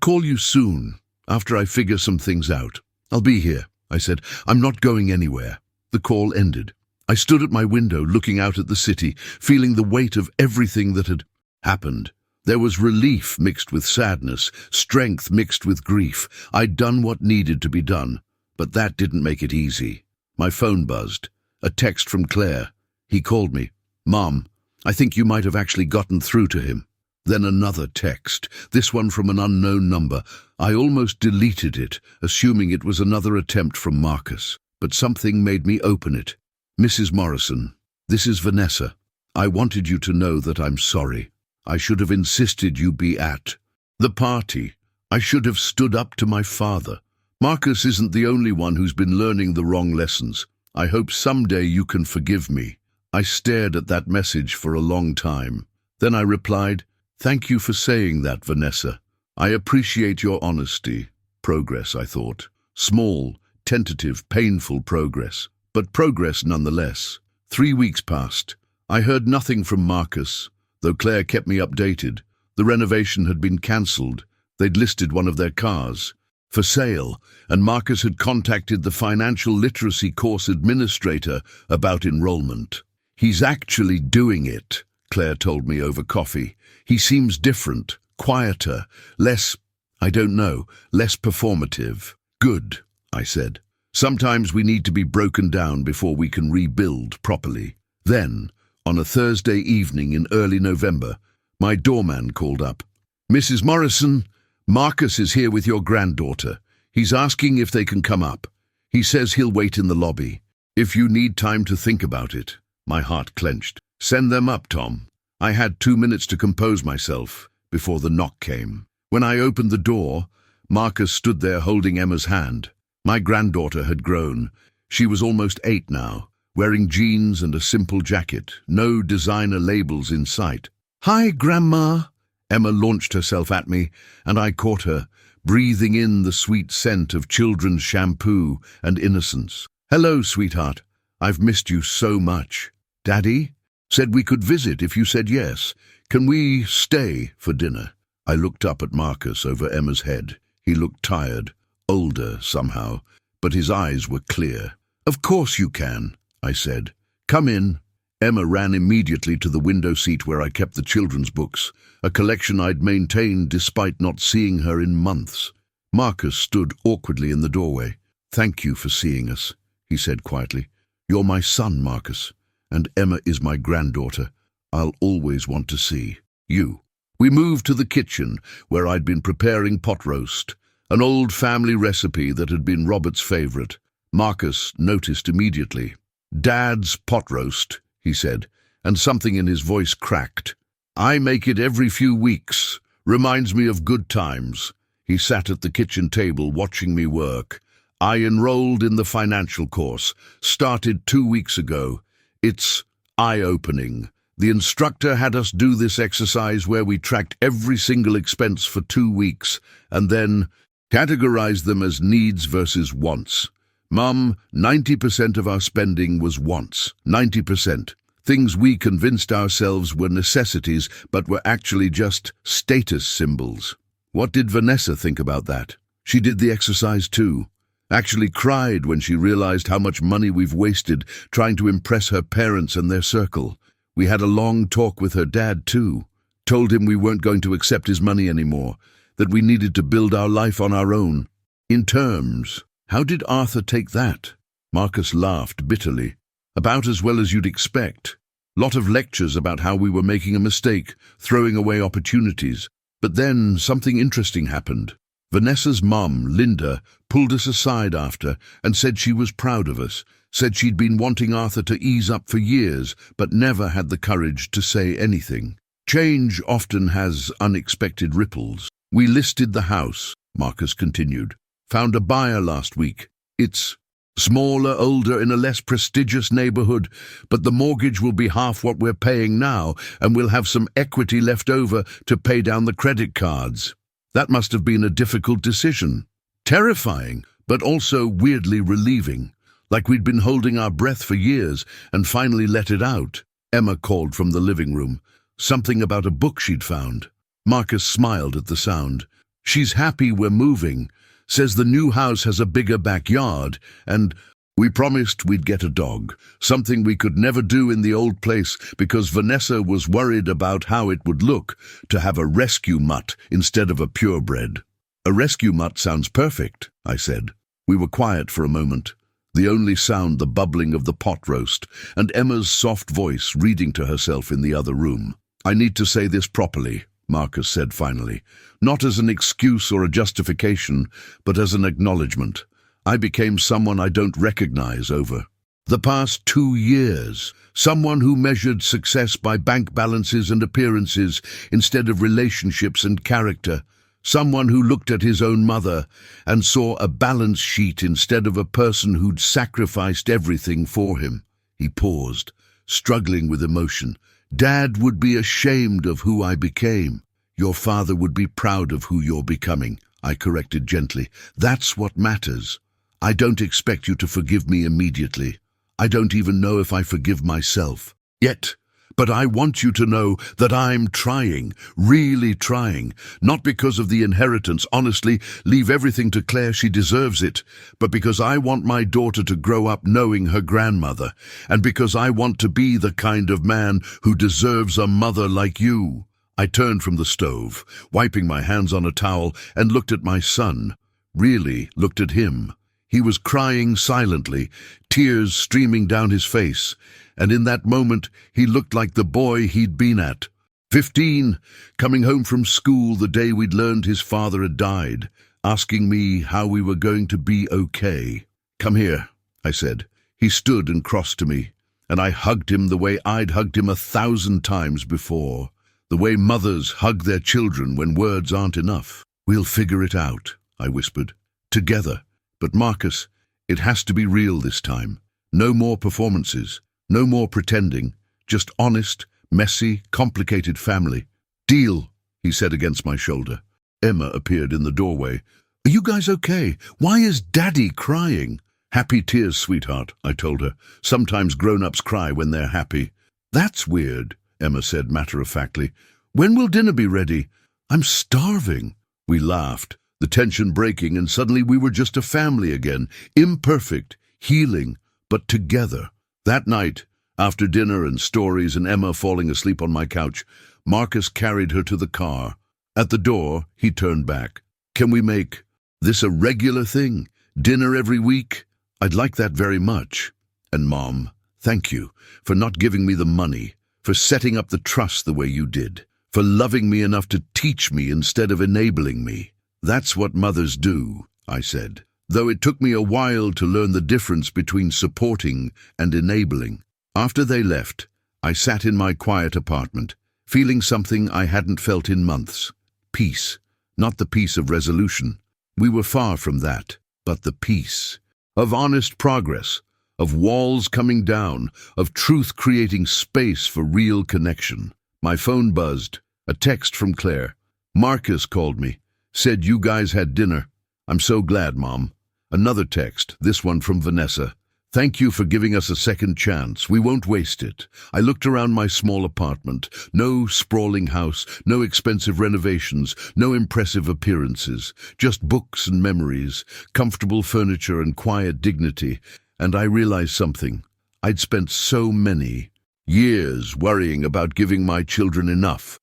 call you soon, after I figure some things out. I'll be here, I said. I'm not going anywhere. The call ended. I stood at my window, looking out at the city, feeling the weight of everything that had happened. There was relief mixed with sadness, strength mixed with grief. I'd done what needed to be done, but that didn't make it easy. My phone buzzed. A text from Claire. He called me. Mom, I think you might have actually gotten through to him. Then another text, this one from an unknown number. I almost deleted it, assuming it was another attempt from Marcus, but something made me open it. Mrs. Morrison, this is Vanessa. I wanted you to know that I'm sorry. I should have insisted you be at the party. I should have stood up to my father. Marcus isn't the only one who's been learning the wrong lessons. I hope someday you can forgive me. I stared at that message for a long time. Then I replied, Thank you for saying that, Vanessa. I appreciate your honesty. Progress, I thought. Small, tentative, painful progress. But progress nonetheless. 3 weeks passed. I heard nothing from Marcus, though Claire kept me updated. The renovation had been cancelled. They'd listed one of their cars for sale, and Marcus had contacted the financial literacy course administrator about enrollment. He's actually doing it, Claire told me over coffee. He seems different, quieter, less, less performative. Good, I said. Sometimes we need to be broken down before we can rebuild properly. Then, on a Thursday evening in early November, my doorman called up. Mrs. Morrison, Marcus is here with your granddaughter. He's asking if they can come up. He says he'll wait in the lobby. If you need time to think about it. My heart clenched. Send them up, Tom. I had 2 minutes to compose myself before the knock came. When I opened the door, Marcus stood there holding Emma's hand. My granddaughter had grown. She was almost 8 now, wearing jeans and a simple jacket, no designer labels in sight. Hi, Grandma! Emma launched herself at me, and I caught her, breathing in the sweet scent of children's shampoo and innocence. Hello, sweetheart. I've missed you so much. Daddy said we could visit if you said yes. Can we stay for dinner? I looked up at Marcus over Emma's head. He looked tired, older somehow, but his eyes were clear. Of course you can, I said. Come in. Emma ran immediately to the window seat where I kept the children's books, a collection I'd maintained despite not seeing her in months. Marcus stood awkwardly in the doorway. Thank you for seeing us, he said quietly. You're my son, Marcus, and Emma is my granddaughter. I'll always want to see you. We moved to the kitchen, where I'd been preparing pot roast, an old family recipe that had been Robert's favorite. Marcus noticed immediately. Dad's pot roast, he said, and something in his voice cracked. I make it every few weeks. Reminds me of good times. He sat at the kitchen table watching me work. I enrolled in the financial course, started 2 weeks ago. It's eye-opening. The instructor had us do this exercise where we tracked every single expense for 2 weeks and then categorized them as needs versus wants. Mum, 90% of our spending was wants. 90%. Things we convinced ourselves were necessities but were actually just status symbols. What did Vanessa think about that? She did the exercise too. Actually cried when she realized how much money we've wasted trying to impress her parents and their circle. We had a long talk with her dad too. Told him we weren't going to accept his money anymore, that we needed to build our life on our own. In terms, how did Arthur take that? Marcus laughed bitterly. About as well as you'd expect. Lot of lectures about how we were making a mistake, throwing away opportunities. But then something interesting happened. Vanessa's mum, Linda, pulled us aside after and said she was proud of us, said she'd been wanting Arthur to ease up for years, but never had the courage to say anything. Change often has unexpected ripples. We listed the house, Marcus continued. Found a buyer last week. It's smaller, older, in a less prestigious neighborhood, but the mortgage will be half what we're paying now, and we'll have some equity left over to pay down the credit cards. That must have been a difficult decision. Terrifying, but also weirdly relieving, like we'd been holding our breath for years and finally let it out. Emma called from the living room, something about a book she'd found. Marcus smiled at the sound. She's happy we're moving, says the new house has a bigger backyard, and we promised we'd get a dog, something we could never do in the old place because Vanessa was worried about how it would look to have a rescue mutt instead of a purebred. A rescue mutt sounds perfect, I said. We were quiet for a moment, the only sound the bubbling of the pot roast and Emma's soft voice reading to herself in the other room. I need to say this properly, Marcus said finally, not as an excuse or a justification, but as an acknowledgement. I became someone I don't recognize over the past 2 years, someone who measured success by bank balances and appearances instead of relationships and character, someone who looked at his own mother and saw a balance sheet instead of a person who'd sacrificed everything for him. He paused, struggling with emotion. Dad would be ashamed of who I became. Your father would be proud of who you're becoming, I corrected gently. That's what matters. I don't expect you to forgive me immediately. I don't even know if I forgive myself yet. But I want you to know that I'm trying, really trying, not because of the inheritance, honestly, leave everything to Claire, she deserves it, but because I want my daughter to grow up knowing her grandmother, and because I want to be the kind of man who deserves a mother like you. I turned from the stove, wiping my hands on a towel, and looked at my son, really looked at him. He was crying silently, tears streaming down his face, and in that moment he looked like the boy he'd been at. 15, coming home from school the day we'd learned his father had died, asking me how we were going to be okay. Come here, I said. He stood and crossed to me, and I hugged him the way I'd hugged him 1,000 times before, the way mothers hug their children when words aren't enough. We'll figure it out, I whispered, together. But Marcus, it has to be real this time. No more performances, no more pretending, just honest, messy, complicated family. Deal, he said against my shoulder. Emma appeared in the doorway. Are you guys okay? Why is Daddy crying? Happy tears, sweetheart, I told her. Sometimes grown-ups cry when they're happy. That's weird, Emma said matter-of-factly. When will dinner be ready? I'm starving. We laughed, the tension breaking, and suddenly we were just a family again, imperfect, healing, but together. That night, after dinner and stories and Emma falling asleep on my couch, Marcus carried her to the car. At the door, he turned back. Can we make this a regular thing? Dinner every week? I'd like that very much. And Mom, thank you for not giving me the money, for setting up the trust the way you did, for loving me enough to teach me instead of enabling me. That's what mothers do, I said, though it took me a while to learn the difference between supporting and enabling. After they left, I sat in my quiet apartment, feeling something I hadn't felt in months. Peace, not the peace of resolution. We were far from that, but the peace of honest progress, of walls coming down, of truth creating space for real connection. My phone buzzed, a text from Claire. Marcus called me. Said you guys had dinner. I'm so glad, Mom. Another text, this one from Vanessa. Thank you for giving us a second chance. We won't waste it. I looked around my small apartment. No sprawling house, no expensive renovations, no impressive appearances. Just books and memories, comfortable furniture and quiet dignity. And I realized something. I'd spent so many years worrying about giving my children enough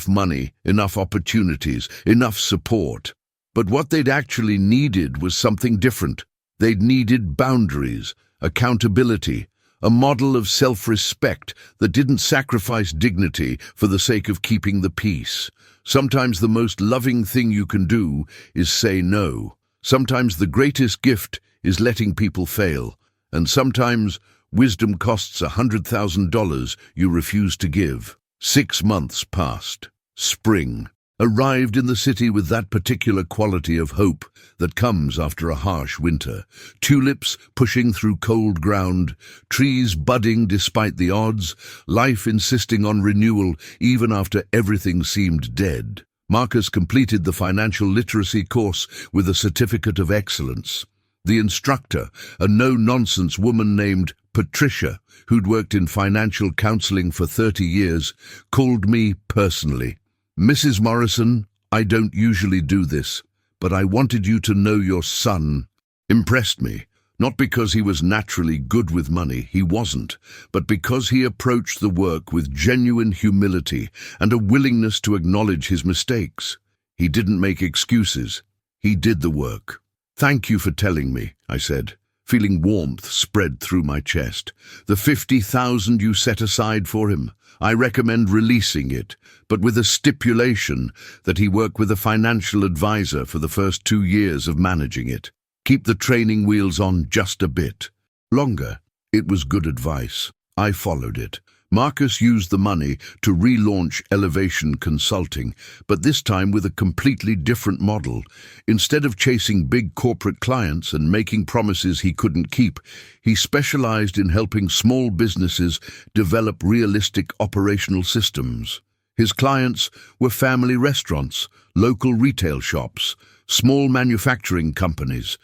money, enough opportunities, enough support. But what they'd actually needed was something different. They'd needed boundaries, accountability, a model of self-respect that didn't sacrifice dignity for the sake of keeping the peace. Sometimes the most loving thing you can do is say no. Sometimes the greatest gift is letting people fail. And sometimes wisdom costs $100,000 you refuse to give. 6 months passed. Spring arrived in the city with that particular quality of hope that comes after a harsh winter. Tulips pushing through cold ground, trees budding despite the odds, life insisting on renewal even after everything seemed dead. Marcus completed the financial literacy course with a certificate of excellence. The instructor, a no-nonsense woman named Patricia, who'd worked in financial counseling for 30 years, called me personally. "Mrs. Morrison, I don't usually do this, but I wanted you to know your son impressed me, not because he was naturally good with money, he wasn't, but because he approached the work with genuine humility and a willingness to acknowledge his mistakes. He didn't make excuses. He did the work." "Thank you for telling me," I said, feeling warmth spread through my chest. "The $50,000 you set aside for him, I recommend releasing it, but with a stipulation that he work with a financial advisor for the first 2 years of managing it. Keep the training wheels on just a bit longer." It was good advice. I followed it. Marcus used the money to relaunch Elevation Consulting, but this time with a completely different model. Instead of chasing big corporate clients and making promises he couldn't keep, he specialized in helping small businesses develop realistic operational systems. His clients were family restaurants, local retail shops, small manufacturing companies,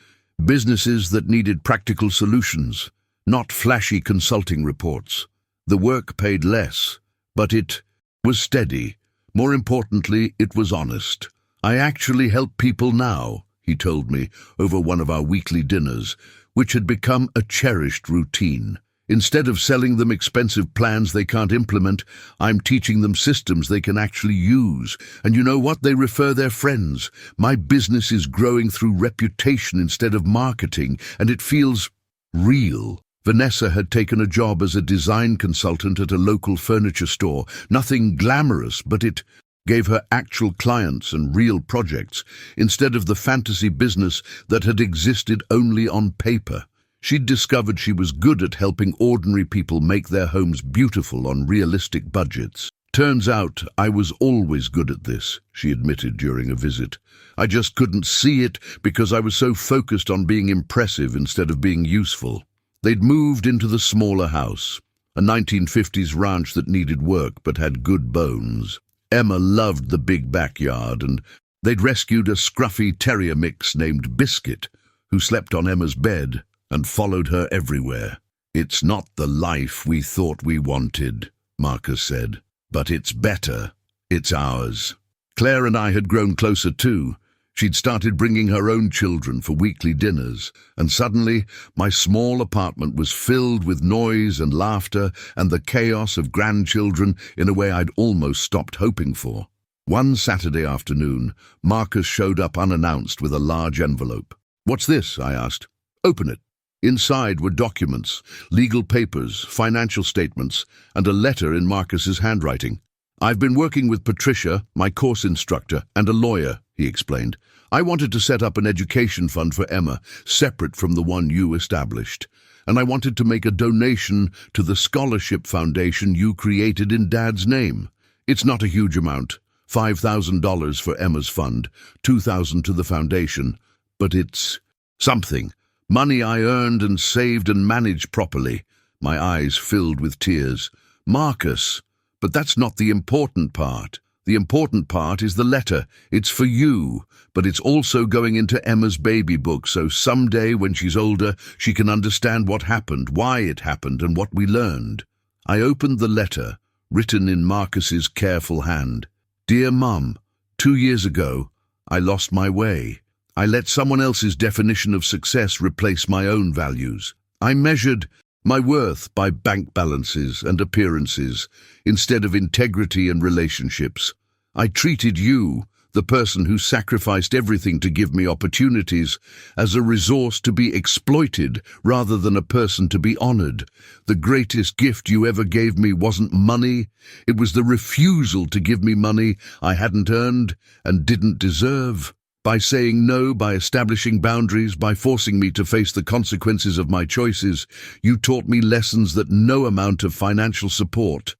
businesses that needed practical solutions, not flashy consulting reports. The work paid less, but it was steady. More importantly, it was honest. "I actually help people now," he told me over one of our weekly dinners, which had become a cherished routine. "Instead of selling them expensive plans they can't implement, I'm teaching them systems they can actually use. And you know what? They refer their friends. My business is growing through reputation instead of marketing, and it feels real." Vanessa had taken a job as a design consultant at a local furniture store. Nothing glamorous, but it gave her actual clients and real projects, instead of the fantasy business that had existed only on paper. She'd discovered she was good at helping ordinary people make their homes beautiful on realistic budgets. "Turns out I was always good at this," she admitted during a visit. "I just couldn't see it because I was so focused on being impressive instead of being useful." They'd moved into the smaller house, a 1950s ranch that needed work but had good bones. Emma loved the big backyard, and they'd rescued a scruffy terrier mix named Biscuit, who slept on Emma's bed and followed her everywhere. "It's not the life we thought we wanted," Marcus said, "but it's better. It's ours." Claire and I had grown closer too. She'd started bringing her own children for weekly dinners, and suddenly my small apartment was filled with noise and laughter and the chaos of grandchildren in a way I'd almost stopped hoping for. One Saturday afternoon, Marcus showed up unannounced with a large envelope. "What's this?" I asked. "Open it." Inside were documents, legal papers, financial statements, and a letter in Marcus's handwriting. "I've been working with Patricia, my course instructor, and a lawyer," he explained. "I wanted to set up an education fund for Emma, separate from the one you established. And I wanted to make a donation to the scholarship foundation you created in Dad's name. It's not a huge amount, $5,000 for Emma's fund, $2,000 to the foundation, but it's something. Money I earned and saved and managed properly." My eyes filled with tears. "Marcus, but that's not the important part. The important part is the letter. It's for you, but it's also going into Emma's baby book, so someday when she's older, she can understand what happened, why it happened, and what we learned." I opened the letter, written in Marcus's careful hand. "Dear Mum, 2 years ago, I lost my way. I let someone else's definition of success replace my own values. I measured my worth by bank balances and appearances instead of integrity and relationships. I treated you, the person who sacrificed everything to give me opportunities, as a resource to be exploited rather than a person to be honored. The greatest gift you ever gave me wasn't money. It was the refusal to give me money I hadn't earned and didn't deserve. By saying no, by establishing boundaries, by forcing me to face the consequences of my choices, you taught me lessons that no amount of financial support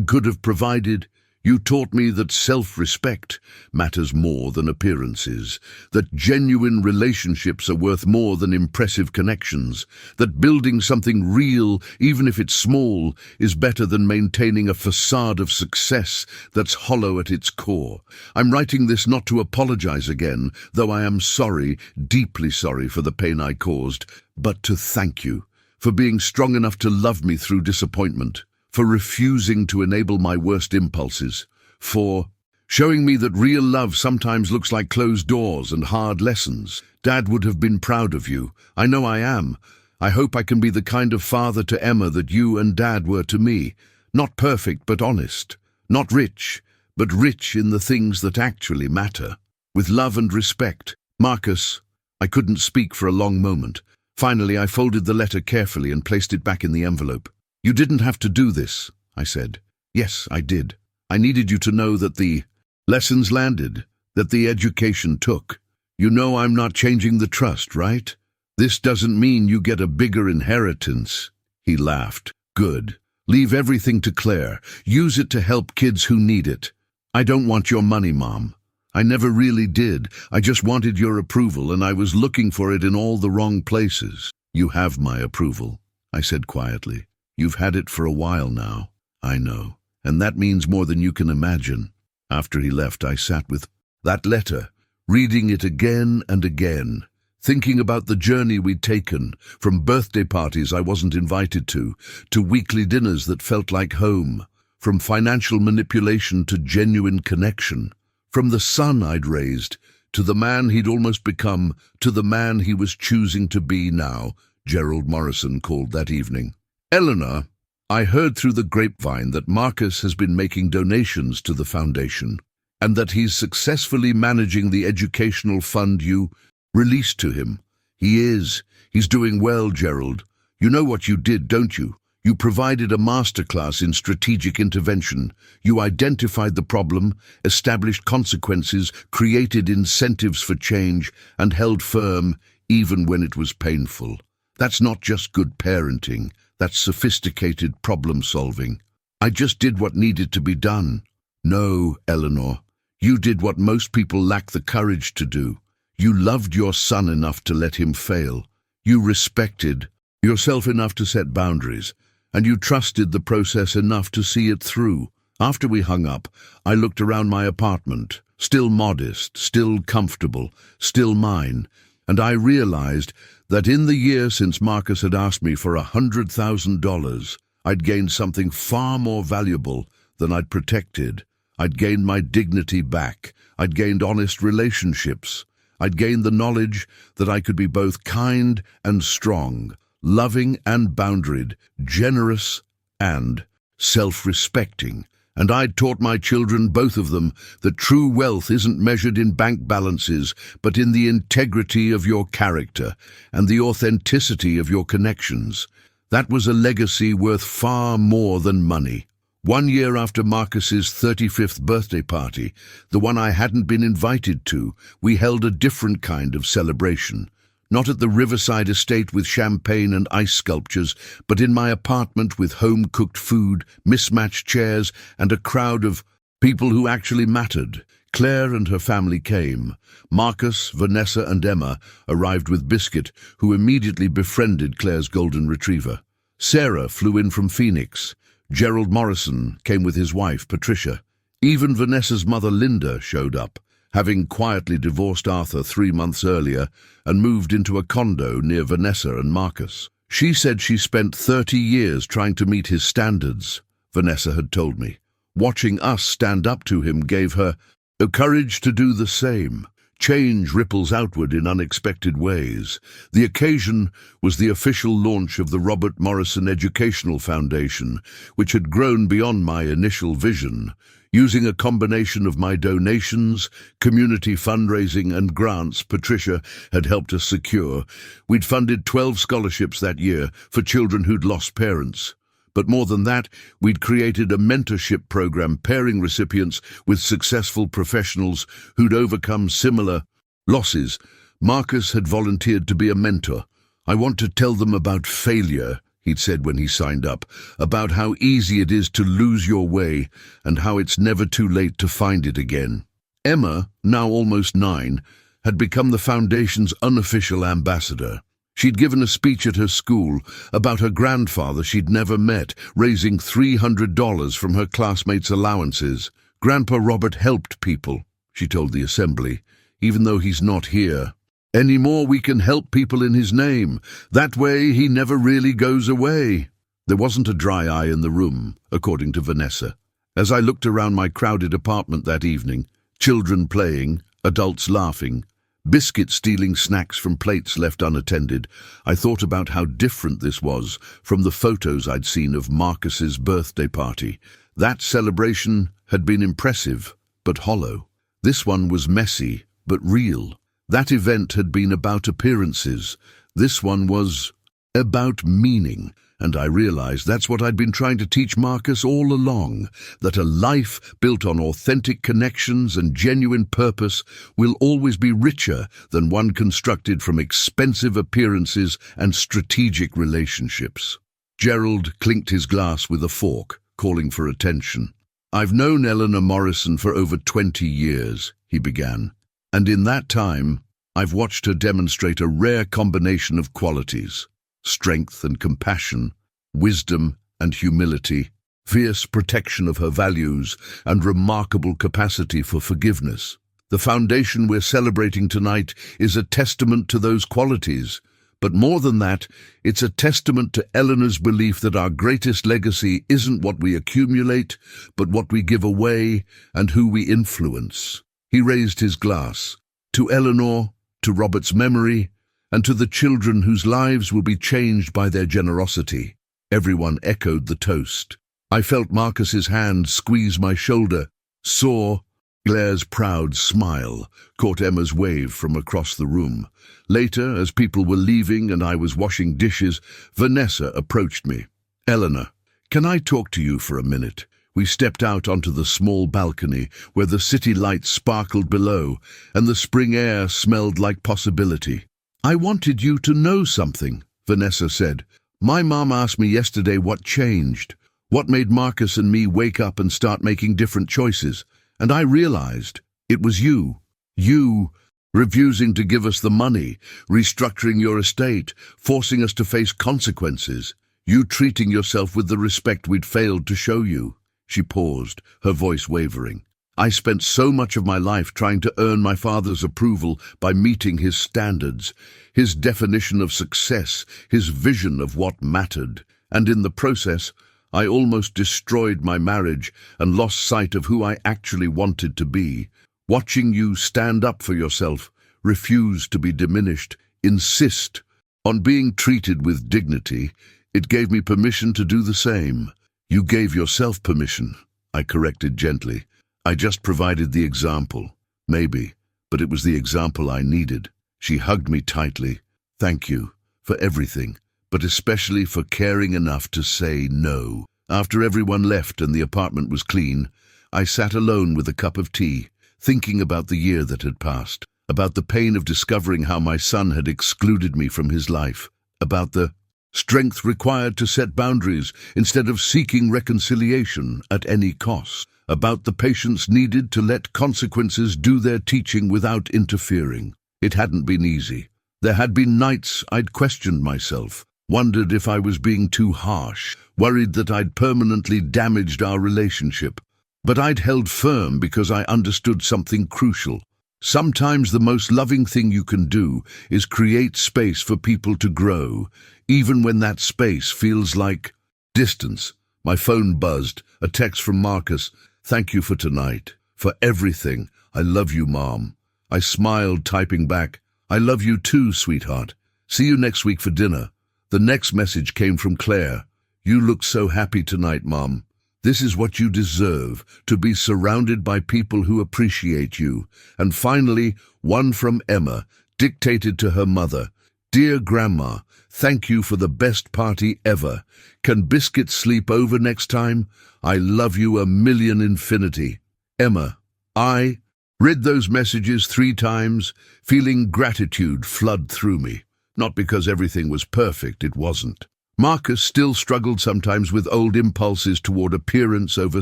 could have provided. You taught me that self-respect matters more than appearances, that genuine relationships are worth more than impressive connections, that building something real, even if it's small, is better than maintaining a facade of success that's hollow at its core. I'm writing this not to apologize again, though I am sorry, deeply sorry for the pain I caused, but to thank you for being strong enough to love me through disappointment, for refusing to enable my worst impulses, for showing me that real love sometimes looks like closed doors and hard lessons. Dad would have been proud of you. I know I am. I hope I can be the kind of father to Emma that you and Dad were to me. Not perfect, but honest. Not rich, but rich in the things that actually matter. With love and respect. Marcus. I couldn't speak for a long moment. Finally, I folded the letter carefully and placed it back in the envelope. You didn't have to do this, I said. Yes, I did. I needed you to know that the lessons landed, that the education took. You know I'm not changing the trust, right? This doesn't mean you get a bigger inheritance. He laughed. Good. Leave everything to Claire. Use it to help kids who need it. I don't want your money, Mom. I never really did. I just wanted your approval, and I was looking for it in all the wrong places. You have my approval, I said quietly. You've had it for a while now, I know, and that means more than you can imagine. After he left, I sat with that letter, reading it again and again, thinking about the journey we'd taken, from birthday parties I wasn't invited to weekly dinners that felt like home, from financial manipulation to genuine connection, from the son I'd raised to the man he'd almost become, to the man he was choosing to be now, Gerald Morrison called that evening. Eleanor, I heard through the grapevine that Marcus has been making donations to the foundation and that he's successfully managing the educational fund you released to him. He is. He's doing well, Gerald. You know what you did, don't you? You provided a masterclass in strategic intervention. You identified the problem, established consequences, created incentives for change, and held firm even when it was painful. That's not just good parenting. That's sophisticated problem-solving. I just did what needed to be done. No, Eleanor, you did what most people lack the courage to do. You loved your son enough to let him fail. You respected yourself enough to set boundaries, and you trusted the process enough to see it through. After we hung up, I looked around my apartment, still modest, still comfortable, still mine, and I realized that in the year since Marcus had asked me for $100,000, I'd gained something far more valuable than I'd protected. I'd gained my dignity back. I'd gained honest relationships. I'd gained the knowledge that I could be both kind and strong, loving and boundaried, generous and self-respecting. And I'd taught my children, both of them, that true wealth isn't measured in bank balances, but in the integrity of your character and the authenticity of your connections. That was a legacy worth far more than money. 1 year after Marcus's 35th birthday party, the one I hadn't been invited to, we held a different kind of celebration. Not at the riverside estate with champagne and ice sculptures, but in my apartment with home-cooked food, mismatched chairs, and a crowd of people who actually mattered. Claire and her family came. Marcus, Vanessa, and Emma arrived with Biscuit, who immediately befriended Claire's golden retriever. Sarah flew in from Phoenix. Gerald Morrison came with his wife, Patricia. Even Vanessa's mother, Linda, showed up, having quietly divorced Arthur 3 months earlier and moved into a condo near Vanessa and Marcus. She said she spent 30 years trying to meet his standards, Vanessa had told me. Watching us stand up to him gave her the courage to do the same. Change ripples outward in unexpected ways. The occasion was the official launch of the Robert Morrison Educational Foundation, which had grown beyond my initial vision. Using a combination of my donations, community fundraising and grants Patricia had helped us secure, we'd funded 12 scholarships that year for children who'd lost parents. But more than that, we'd created a mentorship program pairing recipients with successful professionals who'd overcome similar losses. Marcus had volunteered to be a mentor. "I want to tell them about failure," he'd said when he signed up, "about how easy it is to lose your way and how it's never too late to find it again." Emma, now almost 9, had become the foundation's unofficial ambassador. She'd given a speech at her school about her grandfather she'd never met, raising $300 from her classmates' allowances. "Grandpa Robert helped people," she told the assembly, "even though he's not here. Anymore we can help people in his name. That way he never really goes away." There wasn't a dry eye in the room, according to Vanessa. As I looked around my crowded apartment that evening, children playing, adults laughing, biscuits stealing snacks from plates left unattended, I thought about how different this was from the photos I'd seen of Marcus's birthday party. That celebration had been impressive, but hollow. This one was messy, but real. That event had been about appearances. This one was about meaning. And I realized that's what I'd been trying to teach Marcus all along, that a life built on authentic connections and genuine purpose will always be richer than one constructed from expensive appearances and strategic relationships. Gerald clinked his glass with a fork, calling for attention. "I've known Eleanor Morrison for over 20 years, he began, and in that time, I've watched her demonstrate a rare combination of qualities: strength and compassion, wisdom and humility, fierce protection of her values, and remarkable capacity for forgiveness. The foundation we're celebrating tonight is a testament to those qualities. But more than that, it's a testament to Eleanor's belief that our greatest legacy isn't what we accumulate, but what we give away and who we influence." He raised his glass. "To Eleanor, to Robert's memory, and to the children whose lives will be changed by their generosity." Everyone echoed the toast. I felt Marcus's hand squeeze my shoulder, saw Claire's proud smile, caught Emma's wave from across the room. Later, as people were leaving and I was washing dishes, Vanessa approached me. "Eleanor, can I talk to you for a minute?" We stepped out onto the small balcony where the city lights sparkled below and the spring air smelled like possibility. "I wanted you to know something," Vanessa said. "My mom asked me yesterday what changed, what made Marcus and me wake up and start making different choices, and I realized it was you. You refusing to give us the money, restructuring your estate, forcing us to face consequences. You treating yourself with the respect we'd failed to show you." She paused, her voice wavering. "I spent so much of my life trying to earn my father's approval by meeting his standards, his definition of success, his vision of what mattered. And in the process, I almost destroyed my marriage and lost sight of who I actually wanted to be. Watching you stand up for yourself, refuse to be diminished, insist on being treated with dignity, it gave me permission to do the same." "You gave yourself permission," I corrected gently. "I just provided the example. Maybe, but it was the example I needed." She hugged me tightly. "Thank you for everything, but especially for caring enough to say no." After everyone left and the apartment was clean, I sat alone with a cup of tea, thinking about the year that had passed, about the pain of discovering how my son had excluded me from his life, about the strength required to set boundaries instead of seeking reconciliation at any cost, about the patience needed to let consequences do their teaching without interfering. It hadn't been easy. There had been nights I'd questioned myself, wondered if I was being too harsh, worried that I'd permanently damaged our relationship. But I'd held firm because I understood something crucial. Sometimes the most loving thing you can do is create space for people to grow, even when that space feels like distance. My phone buzzed, a text from Marcus. "Thank you for tonight, for everything. I love you, Mom." I smiled, typing back, "I love you too, sweetheart. See you next week for dinner." The next message came from Claire. "You look so happy tonight, Mom. This is what you deserve, to be surrounded by people who appreciate you." And finally, one from Emma, dictated to her mother. "Dear Grandma, thank you for the best party ever. Can biscuits sleep over next time? I love you a million infinity. Emma." I read those messages 3 times, feeling gratitude flood through me. Not because everything was perfect, it wasn't. Marcus still struggled sometimes with old impulses toward appearance over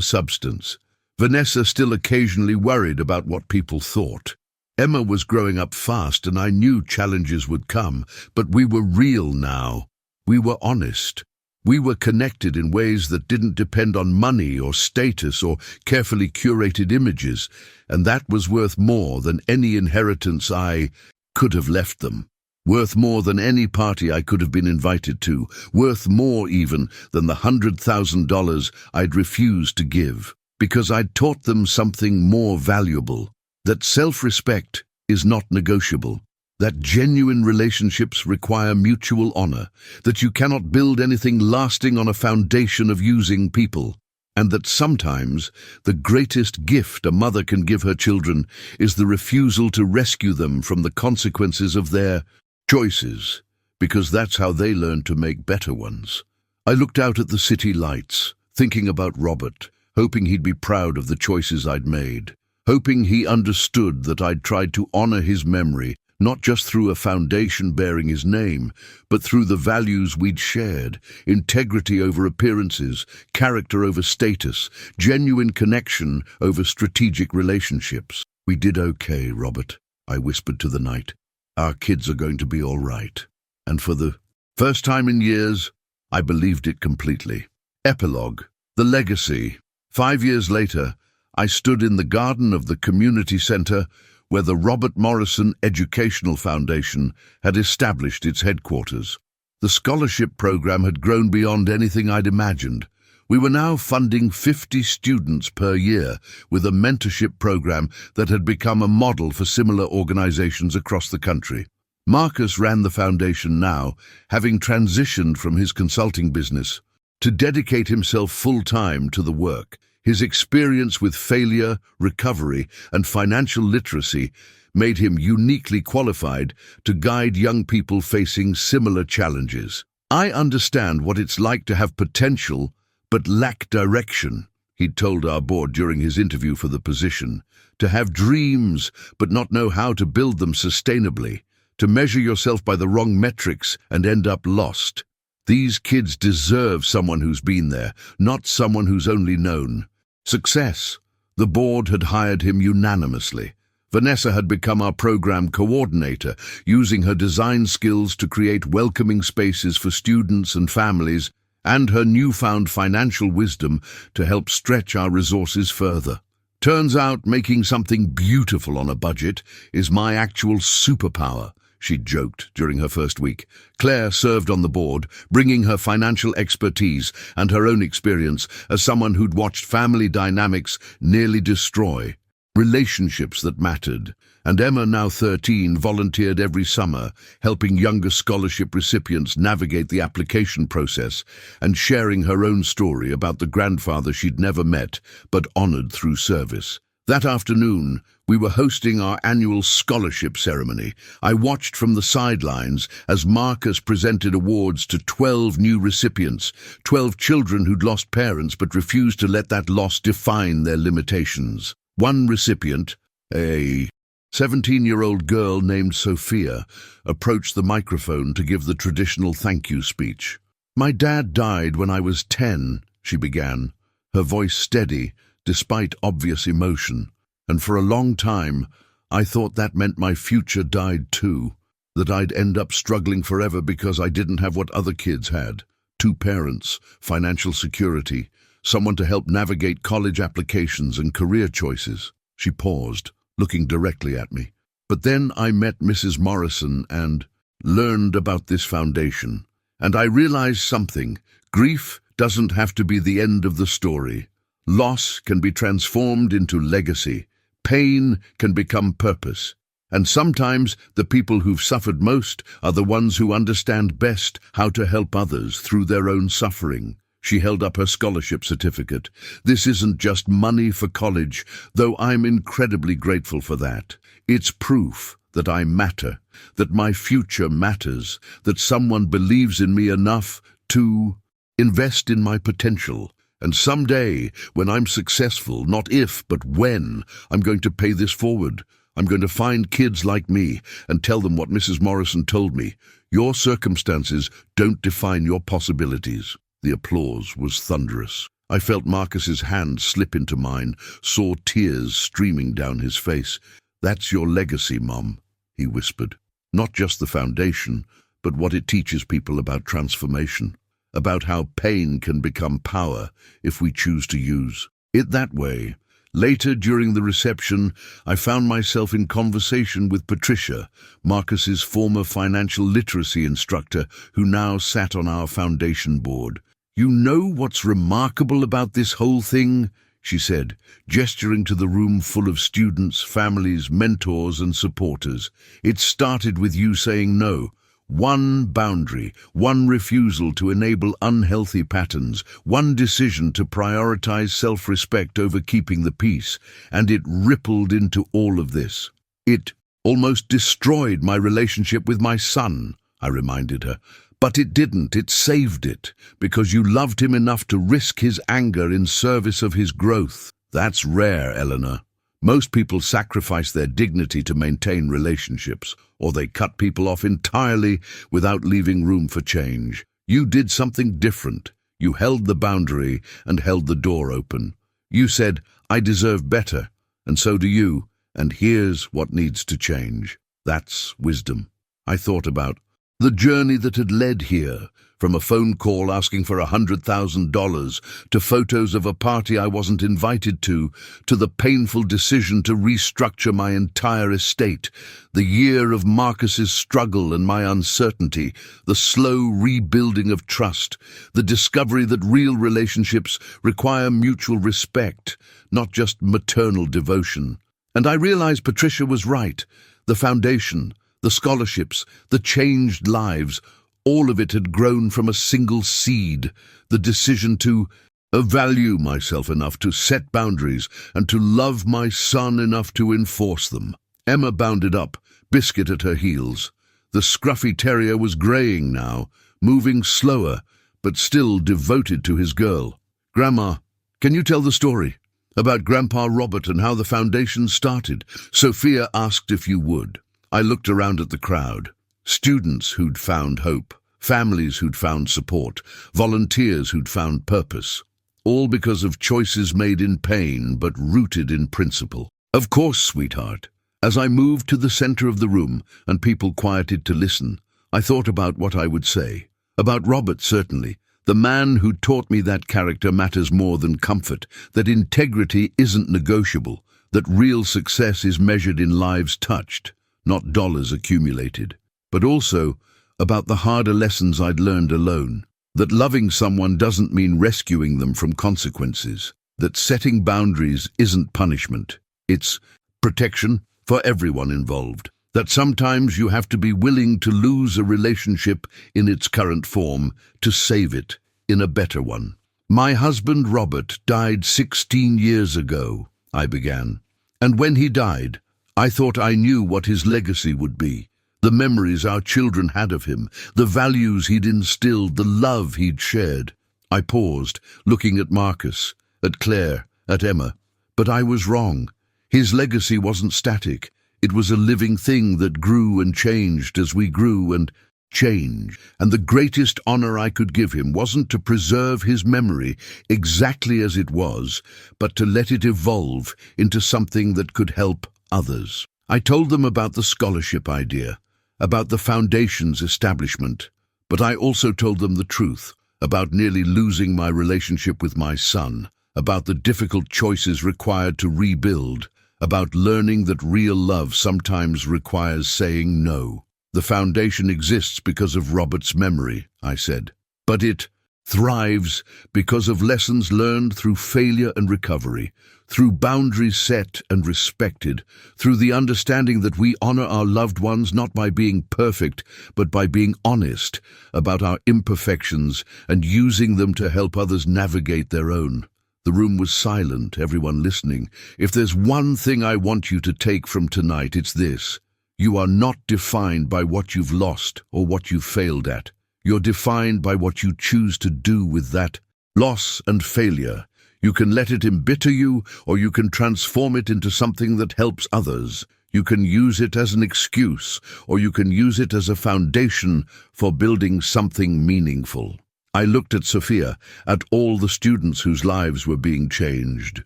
substance. Vanessa still occasionally worried about what people thought. Emma was growing up fast, and I knew challenges would come, but we were real now. We were honest. We were connected in ways that didn't depend on money or status or carefully curated images, and that was worth more than any inheritance I could have left them. Worth more than any party I could have been invited to. Worth more even than the $100,000 I'd refused to give, because I'd taught them something more valuable. That self-respect is not negotiable. That genuine relationships require mutual honor. That you cannot build anything lasting on a foundation of using people. And that sometimes the greatest gift a mother can give her children is the refusal to rescue them from the consequences of their choices, because that's how they learn to make better ones. I looked out at the city lights, thinking about Robert, hoping he'd be proud of the choices I'd made, hoping he understood that I'd tried to honor his memory, not just through a foundation bearing his name, but through the values we'd shared: integrity over appearances, character over status, genuine connection over strategic relationships. "We did okay, Robert," I whispered to the night. "Our kids are going to be all right." And for the first time in years, I believed it completely. Epilogue. The legacy. 5 years later, I stood in the garden of the community center where the Robert Morrison Educational Foundation had established its headquarters. The scholarship program had grown beyond anything I'd imagined. We were now funding 50 students per year with a mentorship program that had become a model for similar organizations across the country. Marcus ran the foundation now, having transitioned from his consulting business to dedicate himself full-time to the work. His experience with failure, recovery, and financial literacy made him uniquely qualified to guide young people facing similar challenges. "I understand what it's like to have potential but lack direction," he'd told our board during his interview for the position. "To have dreams but not know how to build them sustainably. To measure yourself by the wrong metrics and end up lost. These kids deserve someone who's been there, not someone who's only known." Success. The board had hired him unanimously. Vanessa had become our program coordinator, using her design skills to create welcoming spaces for students and families, and her newfound financial wisdom to help stretch our resources further. "Turns out making something beautiful on a budget is my actual superpower," she joked during her first week. Claire served on the board, bringing her financial expertise and her own experience as someone who'd watched family dynamics nearly destroy relationships that mattered. And Emma, now 13, volunteered every summer, helping younger scholarship recipients navigate the application process and sharing her own story about the grandfather she'd never met but honored through service. That afternoon, we were hosting our annual scholarship ceremony. I watched from the sidelines as Marcus presented awards to 12 new recipients, 12 children who'd lost parents but refused to let that loss define their limitations. One recipient, a 17-year-old girl named Sophia, approached the microphone to give the traditional thank you speech. "My dad died when I was 10, she began, her voice steady despite obvious emotion. And for a long time, I thought that meant my future died too, that I'd end up struggling forever because I didn't have what other kids had: 2 parents, financial security, someone to help navigate college applications and career choices." She paused, looking directly at me. "But then I met Mrs. Morrison and learned about this foundation. And I realized something. Grief doesn't have to be the end of the story. Loss can be transformed into legacy. Pain can become purpose. And sometimes the people who've suffered most are the ones who understand best how to help others through their own suffering. She held up her scholarship certificate. This isn't just money for college, though I'm incredibly grateful for that. It's proof that I matter, that my future matters, that someone believes in me enough to invest in my potential. And someday, when I'm successful, not if, but when, I'm going to pay this forward. I'm going to find kids like me and tell them what Mrs. Morrison told me. Your circumstances don't define your possibilities. The applause was thunderous. I felt Marcus's hand slip into mine, saw tears streaming down his face. That's your legacy, Mom, he whispered. Not just the foundation, but what it teaches people about transformation, about how pain can become power if we choose to use it that way. Later, during the reception, I found myself in conversation with Patricia, Marcus's former financial literacy instructor, who now sat on our foundation board. "You know what's remarkable about this whole thing?" she said, gesturing to the room full of students, families, mentors, and supporters. "It started with you saying no. One boundary, one refusal to enable unhealthy patterns, one decision to prioritize self-respect over keeping the peace, and it rippled into all of this. It almost destroyed my relationship with my son," I reminded her. "But it didn't, it saved it, because you loved him enough to risk his anger in service of his growth. That's rare, Eleanor. Most people sacrifice their dignity to maintain relationships, or they cut people off entirely without leaving room for change. You did something different. You held the boundary and held the door open. You said, 'I deserve better,' and so do you, and here's what needs to change." That's wisdom. I thought about the journey that had led here, from a phone call asking for $100,000 to photos of a party I wasn't invited to the painful decision to restructure my entire estate, the year of Marcus's struggle and my uncertainty, the slow rebuilding of trust, the discovery that real relationships require mutual respect, not just maternal devotion. And I realized Patricia was right. The foundation, the scholarships, the changed lives, all of it had grown from a single seed, the decision to value myself enough to set boundaries and to love my son enough to enforce them. Emma bounded up, Biscuit at her heels. The scruffy terrier was greying now, moving slower, but still devoted to his girl. "Grandma, can you tell the story about Grandpa Robert and how the foundation started?" Sophia asked if you would. I looked around at the crowd. Students who'd found hope, families who'd found support, volunteers who'd found purpose. All because of choices made in pain but rooted in principle. "Of course, sweetheart." As I moved to the center of the room and people quieted to listen, I thought about what I would say. About Robert, certainly. The man who taught me that character matters more than comfort, that integrity isn't negotiable, that real success is measured in lives touched, not dollars accumulated. But also about the harder lessons I'd learned alone, that loving someone doesn't mean rescuing them from consequences, that setting boundaries isn't punishment, it's protection for everyone involved, that sometimes you have to be willing to lose a relationship in its current form to save it in a better one. "My husband Robert died 16 years ago," I began, "and when he died, I thought I knew what his legacy would be. The memories our children had of him, the values he'd instilled, the love he'd shared." I paused, looking at Marcus, at Claire, at Emma. But I was wrong. His legacy wasn't static. It was a living thing that grew and changed as we grew and changed. And the greatest honor I could give him wasn't to preserve his memory exactly as it was, but to let it evolve into something that could help others. I told them about the scholarship idea, about the foundation's establishment, but I also told them the truth, about nearly losing my relationship with my son, about the difficult choices required to rebuild, about learning that real love sometimes requires saying no. "The foundation exists because of Robert's memory," I said, "but it thrives because of lessons learned through failure and recovery, through boundaries set and respected, through the understanding that we honor our loved ones not by being perfect, but by being honest about our imperfections and using them to help others navigate their own. The room was silent, everyone listening. If there's one thing I want you to take from tonight, it's this. You are not defined by what you've lost or what you've failed at. You're defined by what you choose to do with that loss and failure. You can let it embitter you, or you can transform it into something that helps others. You can use it as an excuse, or you can use it as a foundation for building something meaningful. I looked at Sophia, at all the students whose lives were being changed.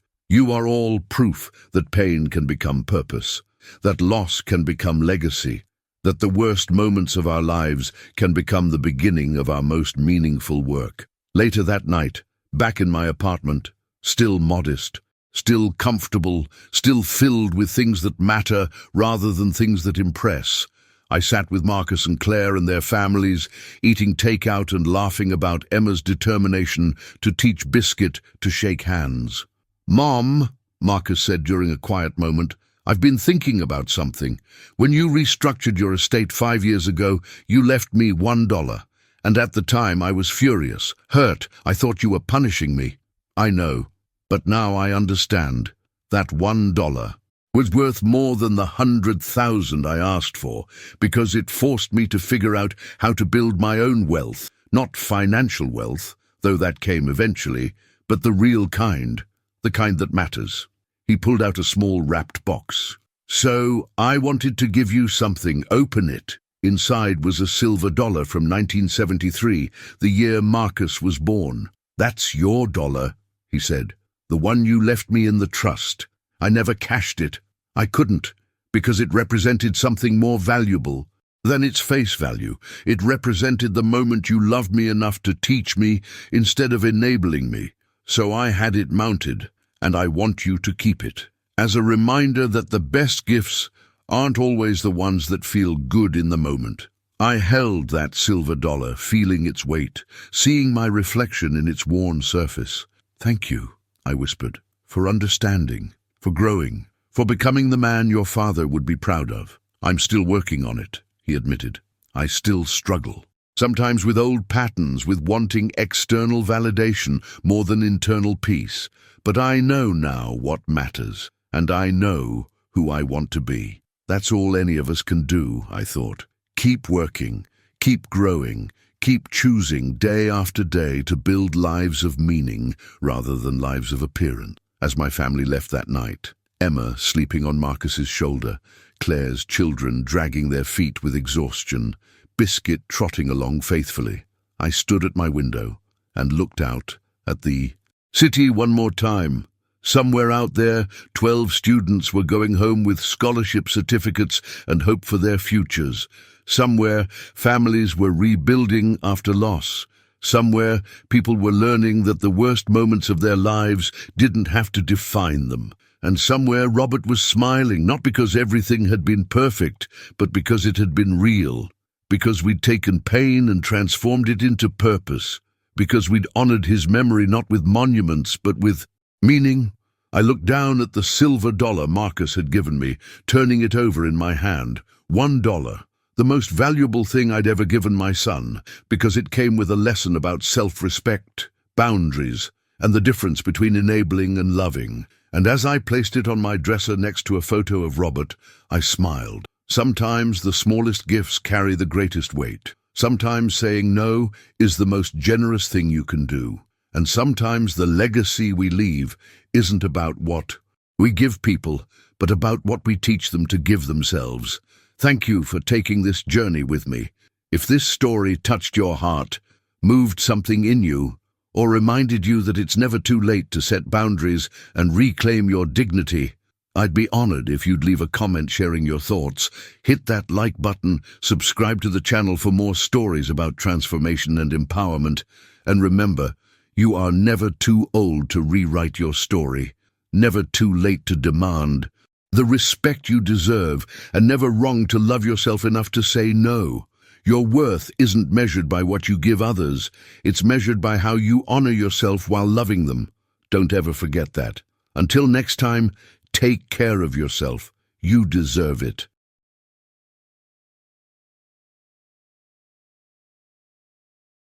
You are all proof that pain can become purpose, that loss can become legacy, that the worst moments of our lives can become the beginning of our most meaningful work. Later that night, back in my apartment, still modest, still comfortable, still filled with things that matter rather than things that impress, I sat with Marcus and Claire and their families, eating takeout and laughing about Emma's determination to teach Biscuit to shake hands. "Mom," Marcus said during a quiet moment, "I've been thinking about something. When you restructured your estate 5 years ago, you left me $1. And at the time I was furious, hurt. I thought you were punishing me." "I know. But now I understand. That $1 was worth more than the 100,000 I asked for, because it forced me to figure out how to build my own wealth, not financial wealth, though that came eventually, but the real kind, the kind that matters." He pulled out a small wrapped box. "So I wanted to give you something. Open it." Inside was a silver dollar from 1973, the year Marcus was born. "That's your dollar," he said. "The one you left me in the trust. I never cashed it. I couldn't, because it represented something more valuable than its face value. It represented the moment you loved me enough to teach me instead of enabling me. So I had it mounted, and I want you to keep it, as a reminder that the best gifts aren't always the ones that feel good in the moment." I held that silver dollar, feeling its weight, seeing my reflection in its worn surface. "Thank you," I whispered, "for understanding, for growing, for becoming the man your father would be proud of." "I'm still working on it," he admitted. "I still struggle. Sometimes with old patterns, with wanting external validation more than internal peace. But I know now what matters, and I know who I want to be." That's all any of us can do, I thought. Keep working, keep growing, keep choosing day after day to build lives of meaning rather than lives of appearance. As my family left that night, Emma sleeping on Marcus's shoulder, Claire's children dragging their feet with exhaustion, Biscuit trotting along faithfully, I stood at my window and looked out at the city one more time. Somewhere out there, 12 students were going home with scholarship certificates and hope for their futures. Somewhere, families were rebuilding after loss. Somewhere, people were learning that the worst moments of their lives didn't have to define them. And somewhere, Robert was smiling, not because everything had been perfect, but because it had been real. Because we'd taken pain and transformed it into purpose. Because we'd honored his memory not with monuments, but with meaning. I looked down at the silver dollar Marcus had given me, turning it over in my hand. $1, the most valuable thing I'd ever given my son, because it came with a lesson about self-respect, boundaries, and the difference between enabling and loving. And as I placed it on my dresser next to a photo of Robert, I smiled. Sometimes the smallest gifts carry the greatest weight. Sometimes saying no is the most generous thing you can do. And sometimes the legacy we leave isn't about what we give people, but about what we teach them to give themselves. Thank you for taking this journey with me. If this story touched your heart, moved something in you, or reminded you that it's never too late to set boundaries and reclaim your dignity, I'd be honored if you'd leave a comment sharing your thoughts. Hit that like button, subscribe to the channel for more stories about transformation and empowerment, and remember, you are never too old to rewrite your story, never too late to demand the respect you deserve, and never wrong to love yourself enough to say no. Your worth isn't measured by what you give others, it's measured by how you honor yourself while loving them. Don't ever forget that. Until next time, take care of yourself. You deserve it.